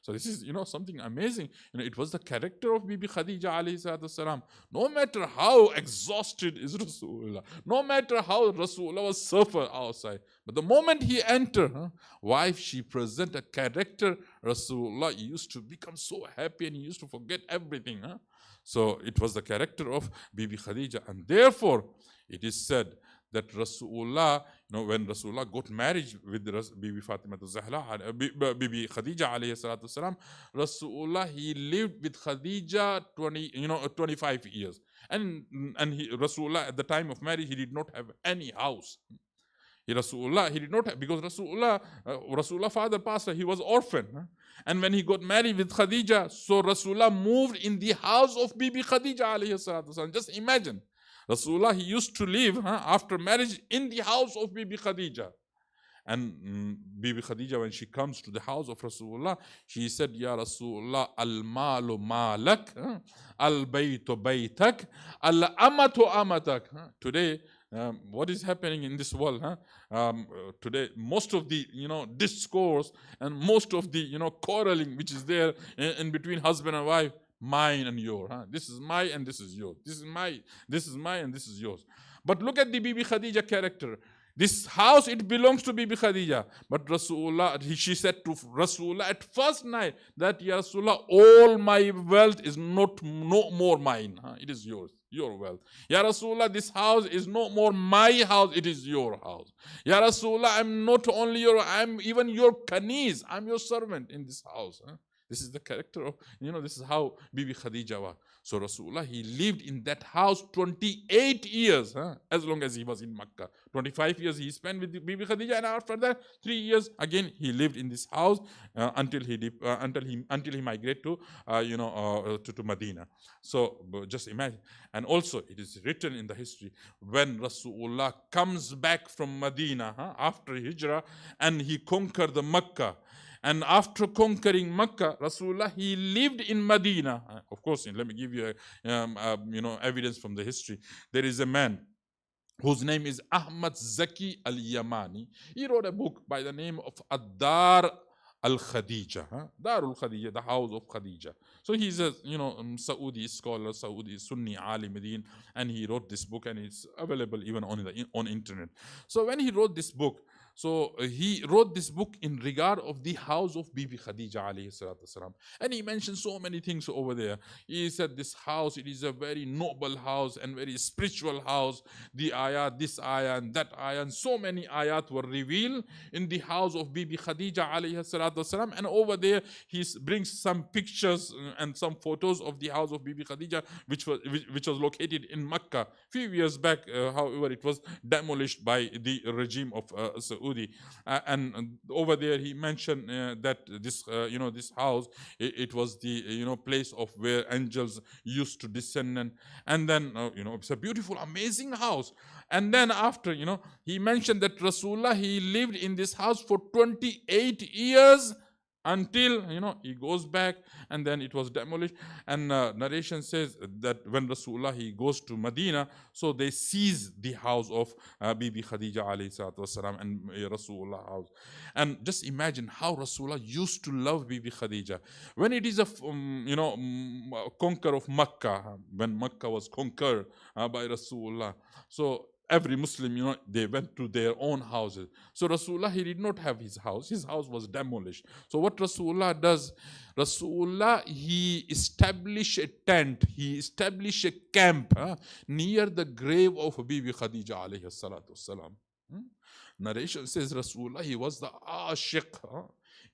So this is, something amazing. It was the character of Bibi Khadija alayhi salatu salam. No matter how exhausted is Rasulullah, no matter how Rasulullah was suffer outside, but the moment he entered, wife, she present a character. Rasulullah used to become so happy and he used to forget everything. So it was the character of Bibi Khadija, and therefore it is said that Rasulullah, when Rasulullah got married with Bibi Fatima Zahra, Bibi Khadija alayhi salatu salam, Rasulullah, he lived with Khadija 25 years. And Rasulullah at the time of marriage, he did not have any house. Rasulullah, he did not have, because Rasulullah father passed, he was orphan. And when he got married with Khadija, so Rasulullah moved in the house of Bibi Khadija alayhi salatu wasalam. Just imagine, Rasulullah, he used to live after marriage in the house of Bibi Khadija. And Bibi Khadija, when she comes to the house of Rasulullah, she said, Ya Rasulullah, al-malu malak, al-baytu baytak, al-amatu amatak. Today, what is happening in this world? Today, most of the discourse and most of the quarreling which is there in between husband and wife, mine and yours. This is my and this is yours. This is my and this is yours. But look at the Bibi Khadija character. This house, it belongs to Bibi Khadija. But Rasulullah, she said to Rasulullah at first night that, Ya Rasulullah, all my wealth is no more mine. It is yours, your wealth. Ya Rasulullah, this house is no more my house, it is your house. Ya Rasulullah, I'm not only I'm even your kaneez. I'm your servant in this house. This is the character of, this is how Bibi Khadija was. So Rasulullah, he lived in that house 28 years, as long as he was in Makkah. 25 years he spent with Bibi Khadija, and after that, 3 years again he lived in this house until he migrated to to Medina. So just imagine. And also it is written in the history, when Rasulullah comes back from Medina after Hijrah, and he conquered the Makkah. And after conquering Makkah, Rasulullah, he lived in Medina. Of course, let me give you evidence from the history. There is a man whose name is Ahmad Zaki al-Yamani. He wrote a book by the name of Ad-Dar al-Khadija. Dar al-Khadija, the house of Khadija. So he's a Saudi scholar, Saudi Sunni alim, and he wrote this book, and it's available even on internet. So when he wrote this book, so he wrote this book in regard of the house of Bibi Khadija alayhi salatu wasalam. And he mentioned so many things over there. He said this house, it is a very noble house and very spiritual house. The ayat, this ayah and that ayah, and so many ayat were revealed in the house of Bibi Khadija alayhi salatu wasalam. And over there he brings some pictures and some photos of the house of Bibi Khadija, which was located in Makkah. Few years back, however, it was demolished by the regime of Saudi. And over there he mentioned that this this house, it was the place of where angels used to descend, and then it's a beautiful, amazing house. And then after he mentioned that Rasulullah, he lived in this house for 28 years until he goes back, and then it was demolished. And narration says that when Rasulullah, he goes to Medina, so they seize the house of Bibi Khadija alayhi salatu wasalam and Rasulullah house. And just imagine how Rasulullah used to love Bibi Khadija. When it is a conquer of Makkah, when Makkah was conquered by Rasulullah, so every Muslim, they went to their own houses. So Rasulullah, he did not have his house. His house was demolished. So what Rasulullah does, Rasulullah, he established a tent, he established a camp near the grave of Bibi Khadija alayhi salatu wasalam. Narration says Rasulullah, he was the ashiq.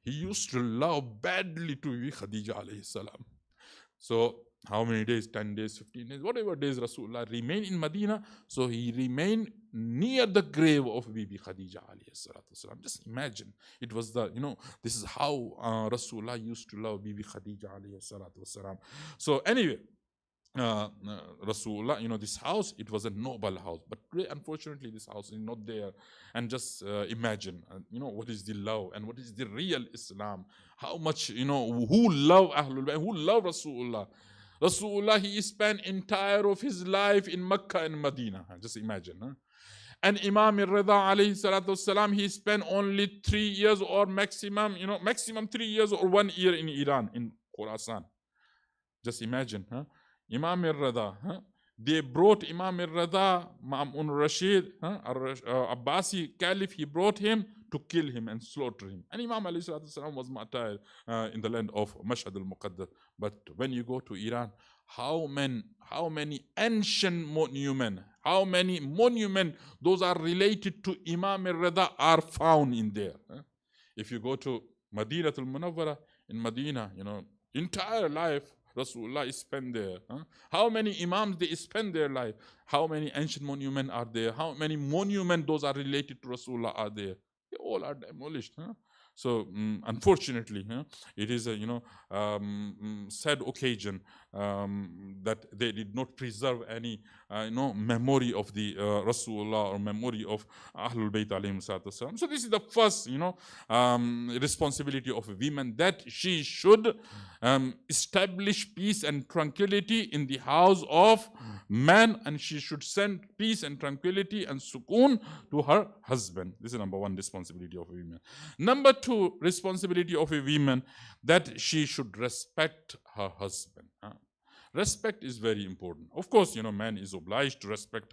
He used to love badly to Bibi Khadija alayhi salam. So how many days? 10 days, 15 days, whatever days Rasulullah remained in Medina, so he remained near the grave of Bibi Khadija alayhi salatu wasalam. Just imagine, it was the, this is how Rasulullah used to love Bibi Khadija alayhi salatu wasalam. So anyway, Rasulullah, this house, it was a noble house, but today, unfortunately, this house is not there. And just imagine, what is the love and what is the real Islam? How much, who love Ahlul Bayt, who love Rasulullah. Rasulullah, he spent entire of his life in Mecca and Medina. Just imagine. And Imam al-Rida alayhi salatu wasalam, he spent only 3 years or maximum 3 years or 1 year in Iran, in Khorasan. Just imagine. Imam al-Rida, they brought Imam al-Rida, Ma'mun Rashid, Abbasi Caliph, he brought him to kill him and slaughter him. And Imam alayhi salatu wasalam was martyred in the land of Mashhad al-Muqaddas. But when you go to Iran, how many ancient monuments, how many monuments those are related to Imam al-Rida are found in there. If you go to Madinatul Munawwara, in Medina, entire life Rasulullah spent there? How many imams they spend their life? How many ancient monuments are there? How many monuments those are related to Rasulullah are there? They all are demolished. So unfortunately, it is a sad occasion that they did not preserve any memory of the Rasulullah or memory of Ahlul Bayt alayhim salatu wasalam. So this is the first responsibility of a woman, that she should establish peace and tranquility in the house of man, and she should send peace and tranquility and sukoon to her husband. This is number one responsibility of a woman. Number two responsibility of a woman, that she should respect her husband. Respect is very important. Of course, man is obliged to respect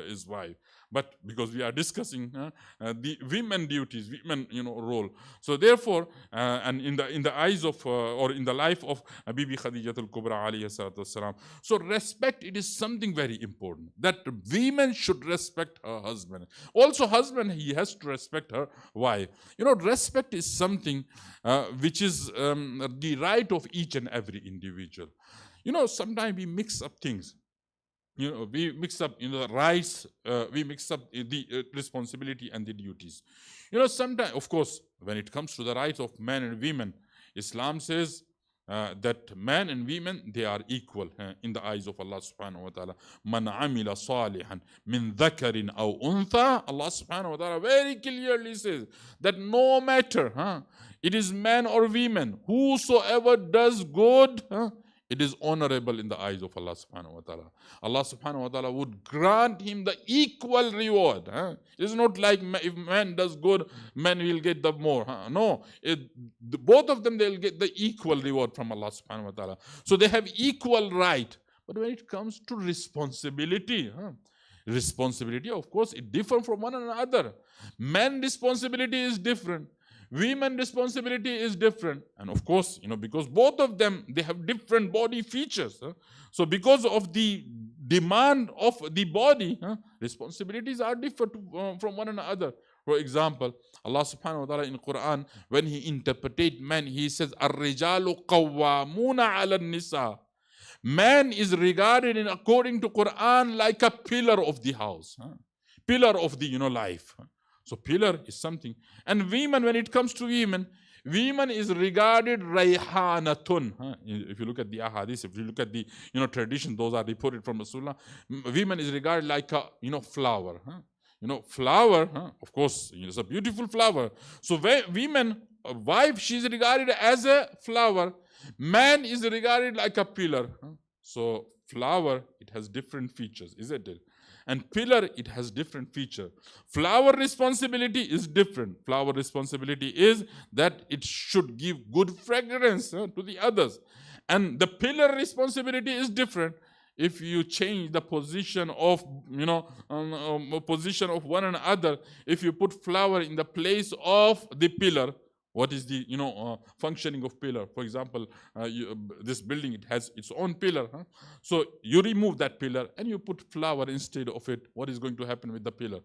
his wife, but because we are discussing the women duties, women role. So therefore, and in the eyes of or in the life of Bibi Khadijat al-Kubra alayhi salatu wasalam, so respect, it is something very important, that women should respect her husband. Also, husband, he has to respect her wife. Respect is something which is the right of each and every individual. Sometimes we mix up things. We mix up the rights, we mix up the responsibility and the duties. Sometimes, of course, when it comes to the rights of men and women, Islam says that men and women, they are equal in the eyes of Allah subhanahu wa ta'ala. Man amila salihan min dhakarin aw untha, Allah subhanahu wa ta'ala very clearly says that no matter it is man or women, whosoever does good, it is honorable in the eyes of Allah subhanahu wa ta'ala. Allah subhanahu wa ta'ala would grant him the equal reward. It is not like if man does good, man will get the more. No, both of them, they will get the equal reward from Allah subhanahu wa ta'ala. So they have equal right. But when it comes to responsibility, responsibility, of course, it differs from one another. Man responsibility is different. Women responsibility is different. And of course, because both of them, they have different body features. So because of the demand of the body, responsibilities are different from one another. For example, Allah subhanahu wa ta'ala in Quran, when he interprets man, he says, Ar-rijalu qawwamuna ala nisa. Man is regarded according to Quran like a pillar of the house, pillar of the life. So pillar is something. And women, when it comes to women is regarded rayhanatun. If you look at the ahadith, if you look at the tradition, those are reported from Rasulullah. Women is regarded like a flower. Flower, of course, it's a beautiful flower. So women, wife, she is regarded as a flower. Man is regarded like a pillar. So flower, it has different features, isn't it? And pillar, it has different feature. Flower responsibility is different. Flower responsibility is that it should give good fragrance to the others. And the pillar responsibility is different. If you change the position of position of one another, if you put flower in the place of the pillar, what is the functioning of pillar? For example, this building, it has its own pillar. So you remove that pillar and you put flower instead of it. What is going to happen with the pillar?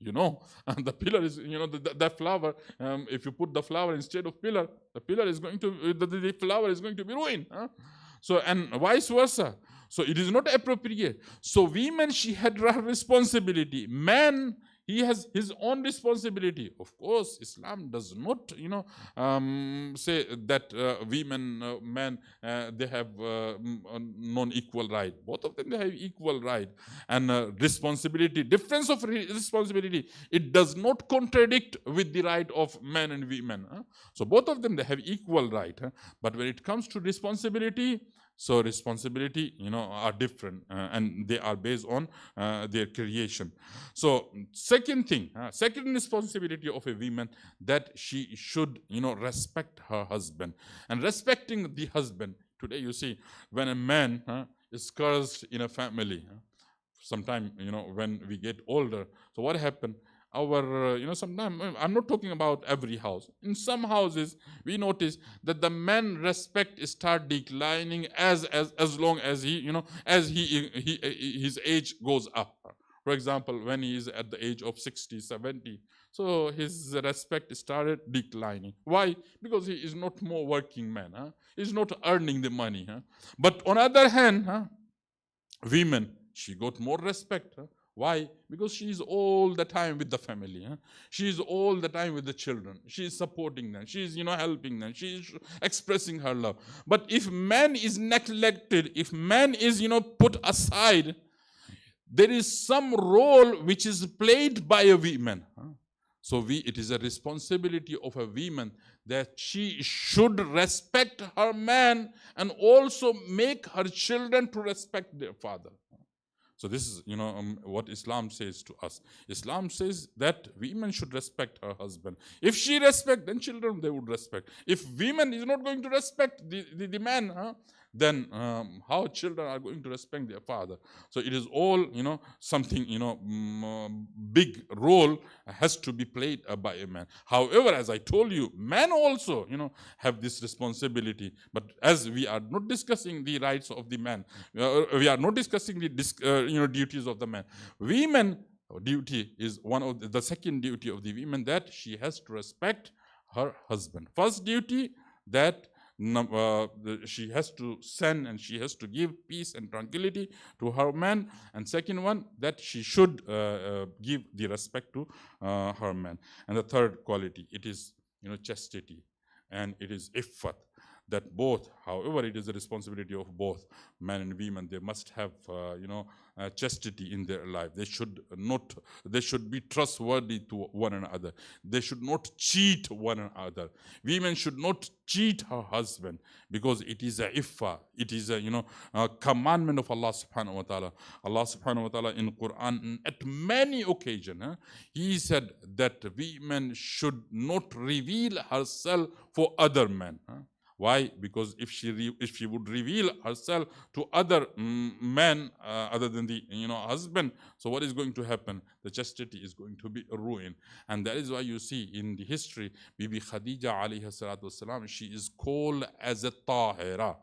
And the pillar is that flower. If you put the flower instead of pillar, the pillar is going to the flower is going to be ruined. So and vice versa. So it is not appropriate. So women, she had her responsibility. Man, he has his own responsibility. Of course, Islam does not, say that women, men, they have non-equal right. Both of them, they have equal right. And responsibility, difference of responsibility, it does not contradict with the right of men and women. So both of them, they have equal right. But when it comes to responsibility, so responsibility, are different and they are based on their creation. So second thing, second responsibility of a woman, that she should, respect her husband. And respecting the husband, today you see, when a man is cursed in a family, sometime, when we get older, so what happened? Our, sometimes, I'm not talking about every house. In some houses, we notice that the man respect start declining as long as he, as his age goes up. For example, when he is at the age of 60, 70, so his respect started declining. Why? Because he is not more working man. He's not earning the money. But on the other hand, women, she got more respect. Why? Because she is all the time with the family. She is all the time with the children. She is supporting them. She is, helping them. She is expressing her love. But if man is neglected, if man is, put aside, there is some role which is played by a woman. So it is a responsibility of a woman that she should respect her man and also make her children to respect their father. So this is, what Islam says to us. Islam says that women should respect her husband. If she respect, then children, they would respect. If women is not going to respect the man, then how children are going to respect their father? So it is all, something, big role has to be played by a man. However, as I told you, men also, have this responsibility. But as we are not discussing the rights of the man, we are not discussing the duties of the man. Women duty is one of the second duty of the women, that she has to respect her husband. First duty, that she has to send and she has to give peace and tranquility to her man. And second one, that she should give the respect to her man. And the third quality, it is chastity, and it is iffat. That both, however, it is the responsibility of both men and women. They must have, chastity in their life. They should be trustworthy to one another. They should not cheat one another. Women should not cheat her husband, because it is a iffa. It is a commandment of Allah subhanahu wa ta'ala. Allah subhanahu wa ta'ala in Quran, at many occasions, He said that women should not reveal herself for other men. Why? Because if she would reveal herself to other men other than the husband, so what is going to happen? The chastity is going to be ruined. And that is why you see in the history, Bibi Khadija alayhi salatu wasalam, she is called as a tahira,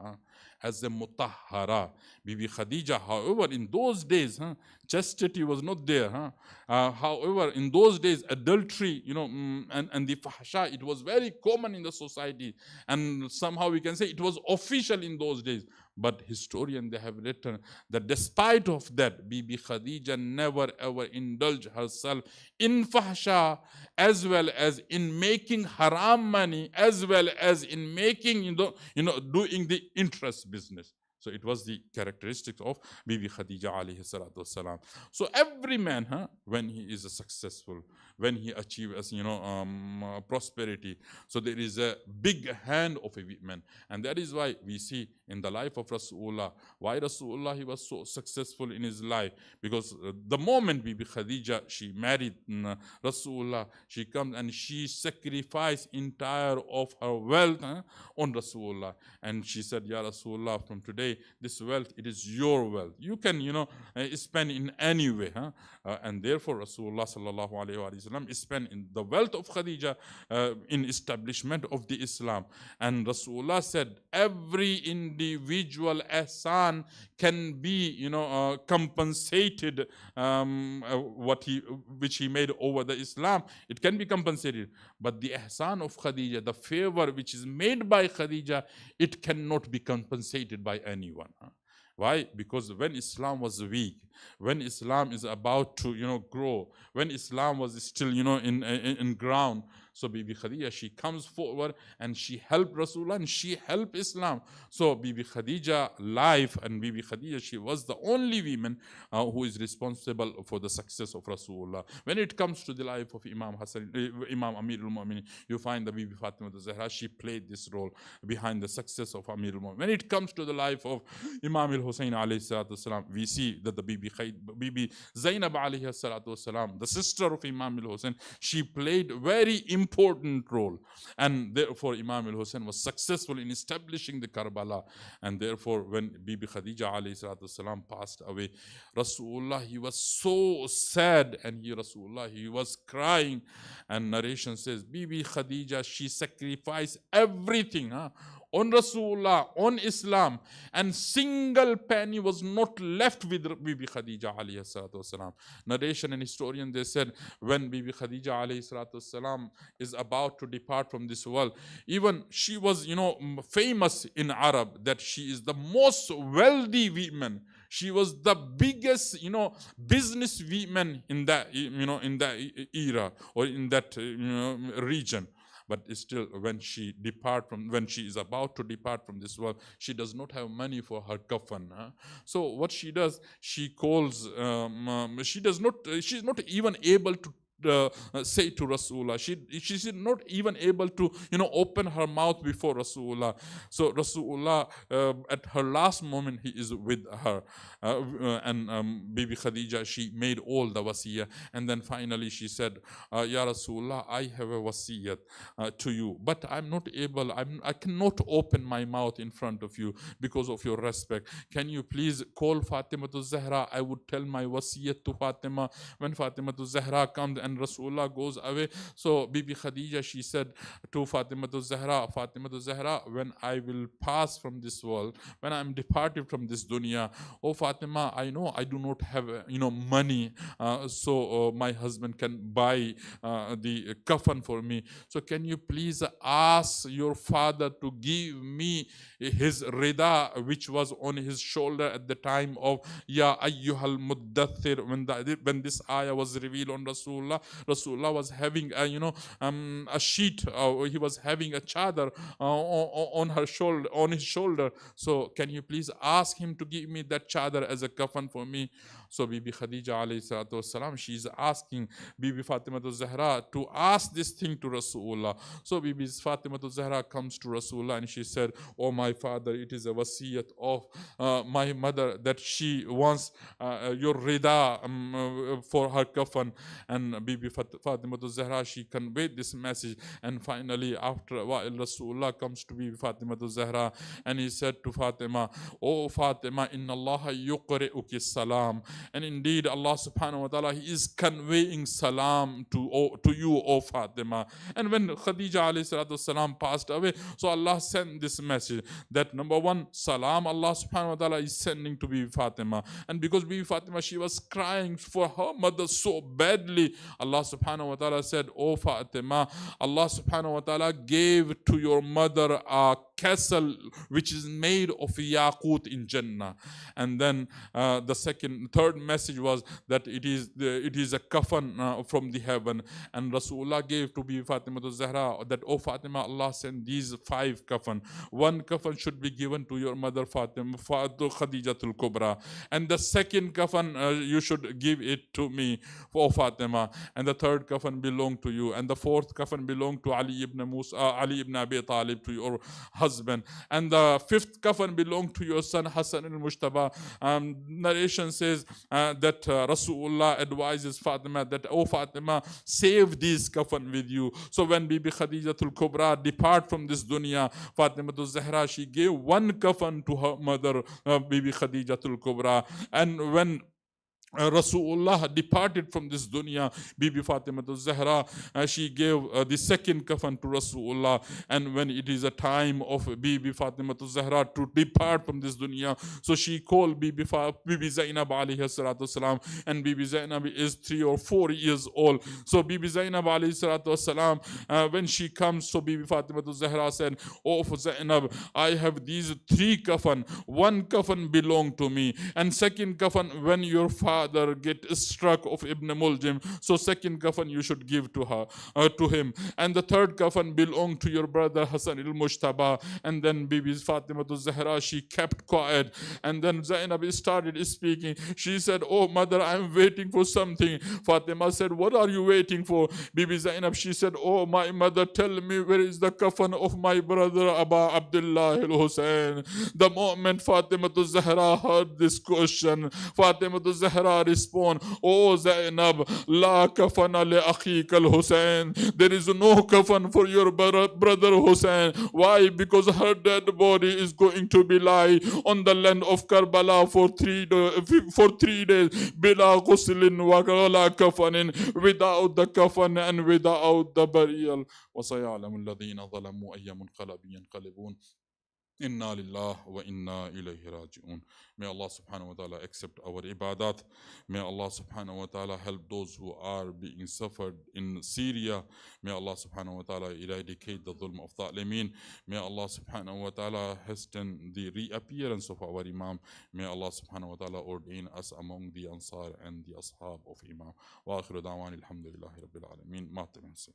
as a mutahhara. Bibi Khadija, however, in those days, chastity was not there. However, in those days, adultery, and the fahsha, it was very common in the society. And somehow we can say it was official in those days. But historians, they have written that despite of that, Bibi Khadija never ever indulged herself in fahsha, as well as in making haram money, as well as in making, doing the interest business. So it was the characteristics of Bibi Khadija alayhi salatu wasalam. So every man, when he is successful, when he achieves, prosperity, so there is a big hand of a woman. And that is why we see in the life of Rasulullah, why Rasulullah, he was so successful in his life. Because the moment Bibi Khadija, she married Rasulullah, she comes and she sacrificed entire of her wealth on Rasulullah. And she said, Ya Rasulullah, from today, this wealth, it is your wealth. You can, spend in any way. And therefore, Rasulullah sallallahu alayhi wa sallam spent in the wealth of Khadija in establishment of the Islam. And Rasulullah said, every individual ihsan can be, compensated, which he made over the Islam. It can be compensated. But the ihsan of Khadija, the favor which is made by Khadija, it cannot be compensated by anyone. Why? Because when Islam was weak, when Islam is about to, grow, when Islam was still, in ground, so Bibi Khadija, she comes forward and she helped Rasulullah and she helped Islam. So Bibi Khadija life, and Bibi Khadija, she was the only woman who is responsible for the success of Rasulullah. When it comes to the life of Imam Amir al-Mu'minin, you find the Bibi Fatima al-Zahra, she played this role behind the success of Amir al-Mu'minin. When it comes to the life of Imam al-Hussein alayhi salatu wasalam, we see that the Bibi Zainab alayhi salatu wasalam, the sister of Imam al-Hussein, she played very important role. And therefore Imam al-Hussein was successful in establishing the Karbala. And therefore when Bibi Khadija alayhi salatu wasalam passed away, Rasulullah, he was so sad, and Rasulullah, he was crying. And narration says, Bibi Khadija, she sacrificed everything on Rasulullah, on Islam, and single penny was not left with Bibi Khadija alayhi salatu wasalam. Narration and historian, they said, when Bibi Khadija alayhi salatu wasalam is about to depart from this world, even she was, famous in Arab that she is the most wealthy woman. She was the biggest, business woman in that, in that era or in that region. But still, when she is about to depart from this world, she does not have money for her coffin. So what she does, she calls. She's not even able to say to Rasulullah. She's not even able to open her mouth before Rasulullah. So Rasulullah, at her last moment, he is with her, and Bibi Khadija, she made all the wasiyah, and then finally she said, Ya Rasulullah, I have a wasiyat to you, but I'm not able, I cannot open my mouth in front of you because of your respect. Can you please call Fatima to Zahra? I would tell my wasiyat to Fatima. When Fatima to Zahra comes and Rasulullah goes away, so Bibi Khadija, she said to Fatima to Zahra, when I will pass from this world, when I'm departed from this dunya, oh Fatima, I know I do not have money, so my husband can buy the coffin for me. So can you please ask your father to give me his rida, which was on his shoulder at the time of Ya Ayyuhal Muddathir, when this ayah was revealed on Rasulullah. Rasulullah was having a sheet, he was having a chadar on his shoulder. So can you please ask him to give me that chadar as a coffin for me? So Bibi Khadija alayhi salatu wasalam, she is asking Bibi Fatima Zahra to ask this thing to Rasulullah. So Bibi Fatima Zahra comes to Rasulullah and she said, oh my father, it is a wasiyat of my mother that she wants your rida for her coffin. And Bibi Fatima Zahra, she conveyed this message. And finally, after a while, Rasulullah comes to Bibi Fatima Zahra and he said to Fatima, oh Fatima, inna Allah yuqri'uki salam. And indeed, Allah subhanahu wa ta'ala, He is conveying salam to you, O Fatima. And when Khadija alayhi salatu salam passed away, so Allah sent this message that number one, salam Allah subhanahu wa ta'ala is sending to Bibi Fatima. And because Bibi Fatima, she was crying for her mother so badly, Allah subhanahu wa ta'ala said, O Fatima, Allah subhanahu wa ta'ala gave to your mother a castle which is made of yaqut in Jannah. And then the third message was that it is a coffin from the heaven. And Rasulullah gave to Bibi Fatima to Zahra that, oh Fatima, Allah sent these 5 coffin. One coffin should be given to your mother Fatima, Khadijatul Kubra, and the second coffin you should give it to me, for Fatima, and the third coffin belong to you, and the fourth coffin belong to Ali ibn Abi Talib, to your husband, and the fifth coffin belong to your son Hassan al-Mujtaba. Narration says that Rasulullah advises Fatima that, oh Fatima, save these coffin with you. So when Bibi Khadijatul Kubra depart from this dunya, Fatima Zahra, she gave one coffin to her mother, Bibi Khadijatul Kubra. And when Rasulullah departed from this dunya, Bibi Fatima Zahra, she gave the second coffin to Rasulullah. And when it is a time of Bibi Fatima Zahra to depart from this dunya, so she called Bibi Zainab alayhi salatu salam, and Bibi Zainab is 3 or 4 years old. So Bibi Zainab alayhi salatu salam, when she comes, so Bibi Fatima Zahra said, oh Zainab, I have these 3 coffin. One coffin belong to me, and second coffin when your father get struck of Ibn Muljim, so second coffin you should give to her, to him, and the third coffin belong to your brother Hassan al-Mujtaba. And then Bibi Fatima Zahra, she kept quiet, and then Zainab started speaking. She said, oh mother, I'm waiting for something. Fatima said, what are you waiting for? Bibi Zainab, she said, oh my mother, tell me where is the coffin of my brother Aba Abdullah al-Hussein. The moment Fatima Zahra heard this question, Fatima Zahra respond, oh Zainab, la kafana li akhik al-Hussein. There is no coffin for your brother Hussein. Why? Because her dead body is going to be lie on the land of Karbala for 3 days, bila ghuslin wa la kafanin, without the coffin and without the burial. وَسَيَعْلَمُ الَّذِينَ ظَلَمُوا أَيَّ مُنْقَلَبٍ يَنْقَلِبُونَ. Inna lillah wa inna ilayhi raji'un. May Allah subhanahu wa ta'ala accept our ibadat. May Allah subhanahu wa ta'ala help those who are being suffered in Syria. May Allah subhanahu wa ta'ala eradicate the dhulm of Zalimin. May Allah subhanahu wa ta'ala hasten the reappearance of our Imam. May Allah subhanahu wa ta'ala ordain us among the Ansar and the Ashab of Imam. Wa akhiru da'wan alhamdulillahi rabbil alameen. Matem Hussain.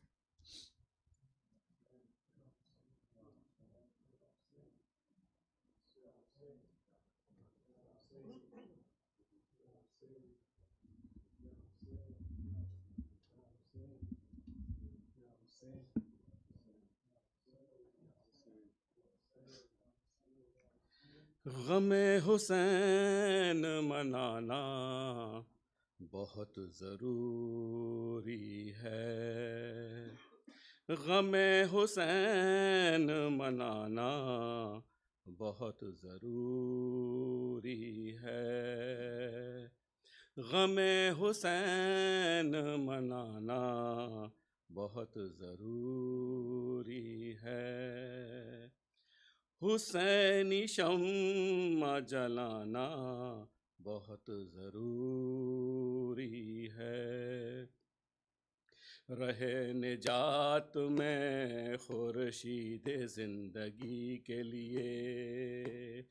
गमे हुसैन मनाना बहुत ज़रूरी है। गमे हुसैन मनाना बहुत ज़रूरी है। गमे हुसैन मनाना बहुत ज़रूरी है। हुसैनी शम्मा जलाना बहुत ज़रूरी है। रहे निजात में खुर्शीद ज़िंदगी के लिए,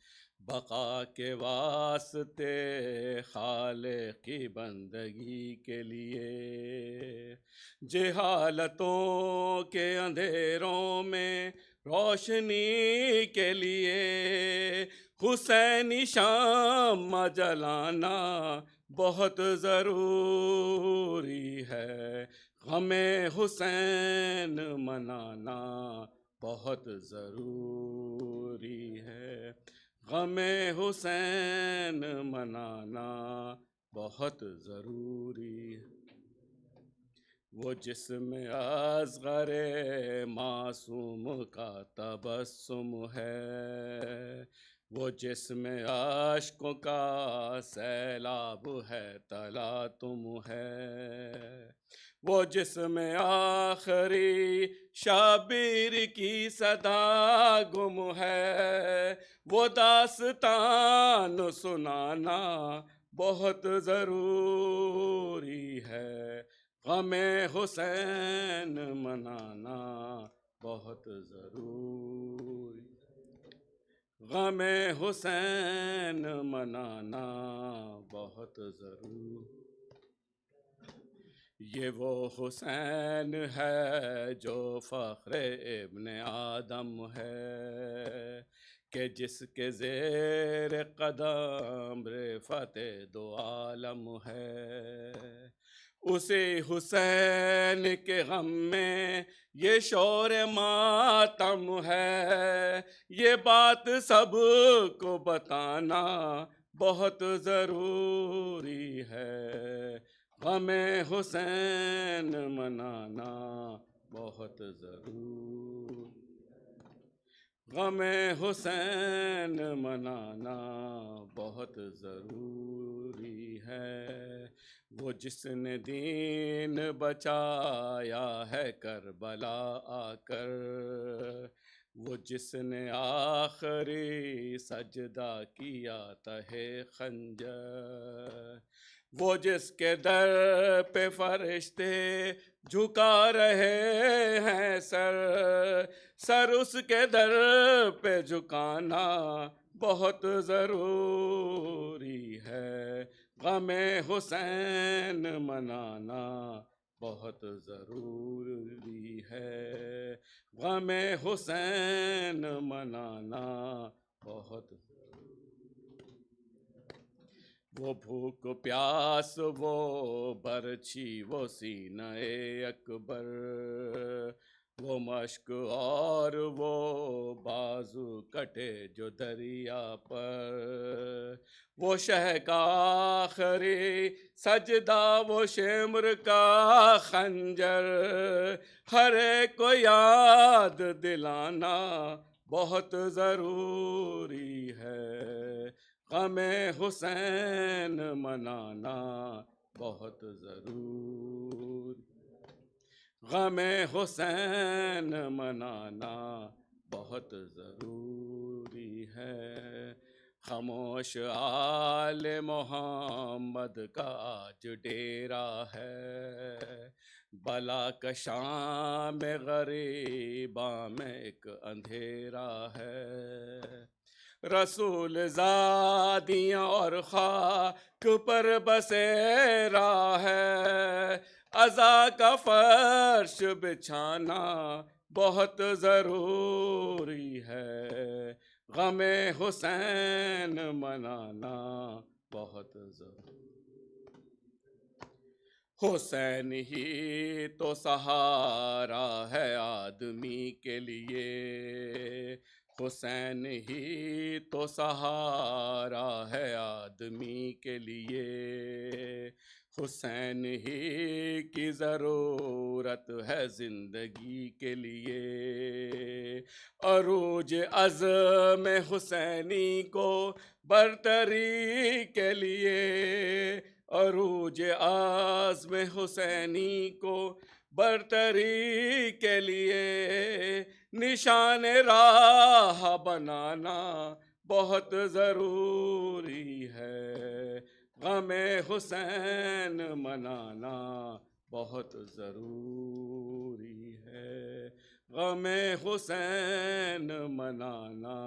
बका के वास्ते खालिक की बंदगी के लिए। जहालतों के अंधेरों में रोशनी के लिए हुसैनी शाम जलाना बहुत ज़रूरी है। गमे हुसैन मनाना बहुत ज़रूरी है। गमे हुसैन मनाना बहुत ज़रूरी है। वो जिस्म असग़रे मासूम का तबस्सुम है, वो जिस्म आश्कों का सैलाब है तलातुम है। वो जिस्म आखिरी शाबिर की सदा गुम है। वो दास्तान सुनाना बहुत ज़रूरी है। गमे हुसैन मनाना बहुत ज़रूरी। गमे हुसैन मनाना बहुत ज़रूरी। ये वो हुसैन है जो फ़ख्र इब्न आदम है, कि जिसके ज़ेर क़दम रिफ़त दो आलम है। उसे हुसैन के गम में ये शोर मातम है। ये बात सब को बताना बहुत ज़रूरी है। गमे हुसैन मनाना बहुत ज़रूरी। गमे हुसैन मनाना बहुत ज़रूरी है। वो जिसने दीन बचाया है करबला आकर, वो जिसने आखिरी सजदा किया तहे खंजर, वो जिसके दर पे फरिश्ते झुका रहे हैं सर उसके दर पे झुकाना बहुत ज़रूरी है। गमे हुसैन मनाना बहुत ज़रूरी है। गमे हुसैन मनाना बहुत। वो भूख प्यास वो बरछी वो सीने अकबर, वो मश्क और वो बाजू कटे जो दरिया पर, वो शह का आखिरी सजदा वो शेमर का खंजर, हर एक को याद दिलाना बहुत ज़रूरी है। गमे हुसैन मनाना बहुत ज़रूरी। गमे हुसैन मनाना बहुत ज़रूरी है। खामोश आले मोहम्मद का आज डेरा है। बला कशां में गरीबा में एक अंधेरा है। रसूल ज़ादियाँ और खाक पर बसेरा है। अज़ा का फर्श बिछाना बहुत ज़रूरी है। गमे हुसैन मनाना बहुत ज़रूरी। हुसैन ही तो सहारा है आदमी के लिए। हुसैन ही तो सहारा है आदमी के लिए। हुसैन ही की ज़रूरत है ज़िंदगी के लिए। अरूज अज़्म हुसैनी को बरतरी के लिए। अरूज आज़्म हुसैनी को बरतरी के लिए निशान राह बनाना बहुत ज़रूरी है। गमे हुसैन मनाना बहुत ज़रूरी है। गमे हुसैन मनाना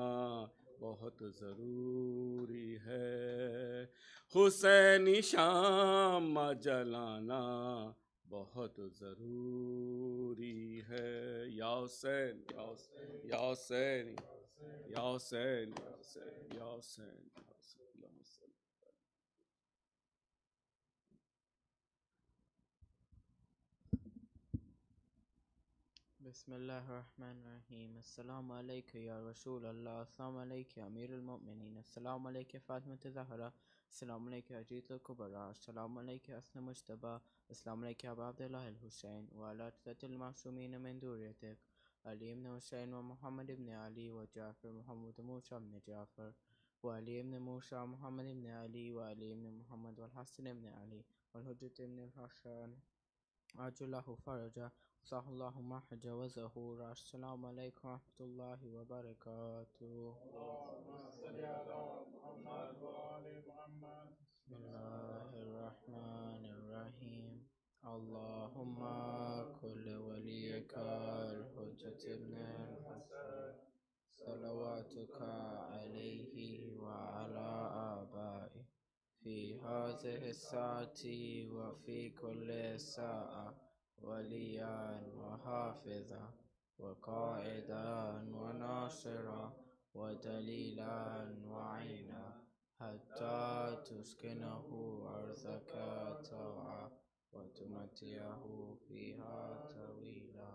बहुत ज़रूरी है। हुसैनी शाम जलाना बहुत ज़रूरी है। या हुसैन या हुसैन या हुसैन या हुसैन या हुसैन या हुसैन या हुसैन। बिस्मिल्लाहिर्रहमानिर्रहीम। अस्सलामु अलैका या रसूल अल्लाह, अस्सलामु अलैका या अमीरुल मोमिनीन, अस्सलामु अलैका फातिमा ज़हरा, अस्सलामु अलैका अजीज़ुल कुबरा, अस्सलामु अलैका हसन मुज्तबा, अस्सलामु अलैका अबा अब्दुल्लाह अल हुसैन व अला ततिल मासूमीन मिन दुर्रियतिक अली इब्न हुसैन व मुहम्मद इब्न अली व जाफर मुहम्मद मूसा इब्न जाफर व अली इब्न मूसा मुहम्मद इब्न अली व अली इब्न मुहम्मद वल हसन इब्न अली वल हुज्जत इब्न अल हसन अजुल्लाहु फरजा सल्लल्लाहु महज व ज़हूरा। अस्सलामु अलैकुम व रहमतुल्लाहि व बरकातुहू। बिस्मिल्लाहिर्रहमानिर्रहीम। अल्लाहुम्मा कुल्ल वलियकल हुज्जत इब्न अल-हसन सलवातुका अलैहि व अला आबाई फ़ी हाज़िहि स्साअति व फ़ी कुल्लि साअ वलिय्यन व हाफ़िज़ा व क़ाइदन व नासिरा व दलीलन व ऐना हत्ता तुस्किनहु अर्ज़का तौआ व तुमत्तिअहु फ़ीहा तवीला।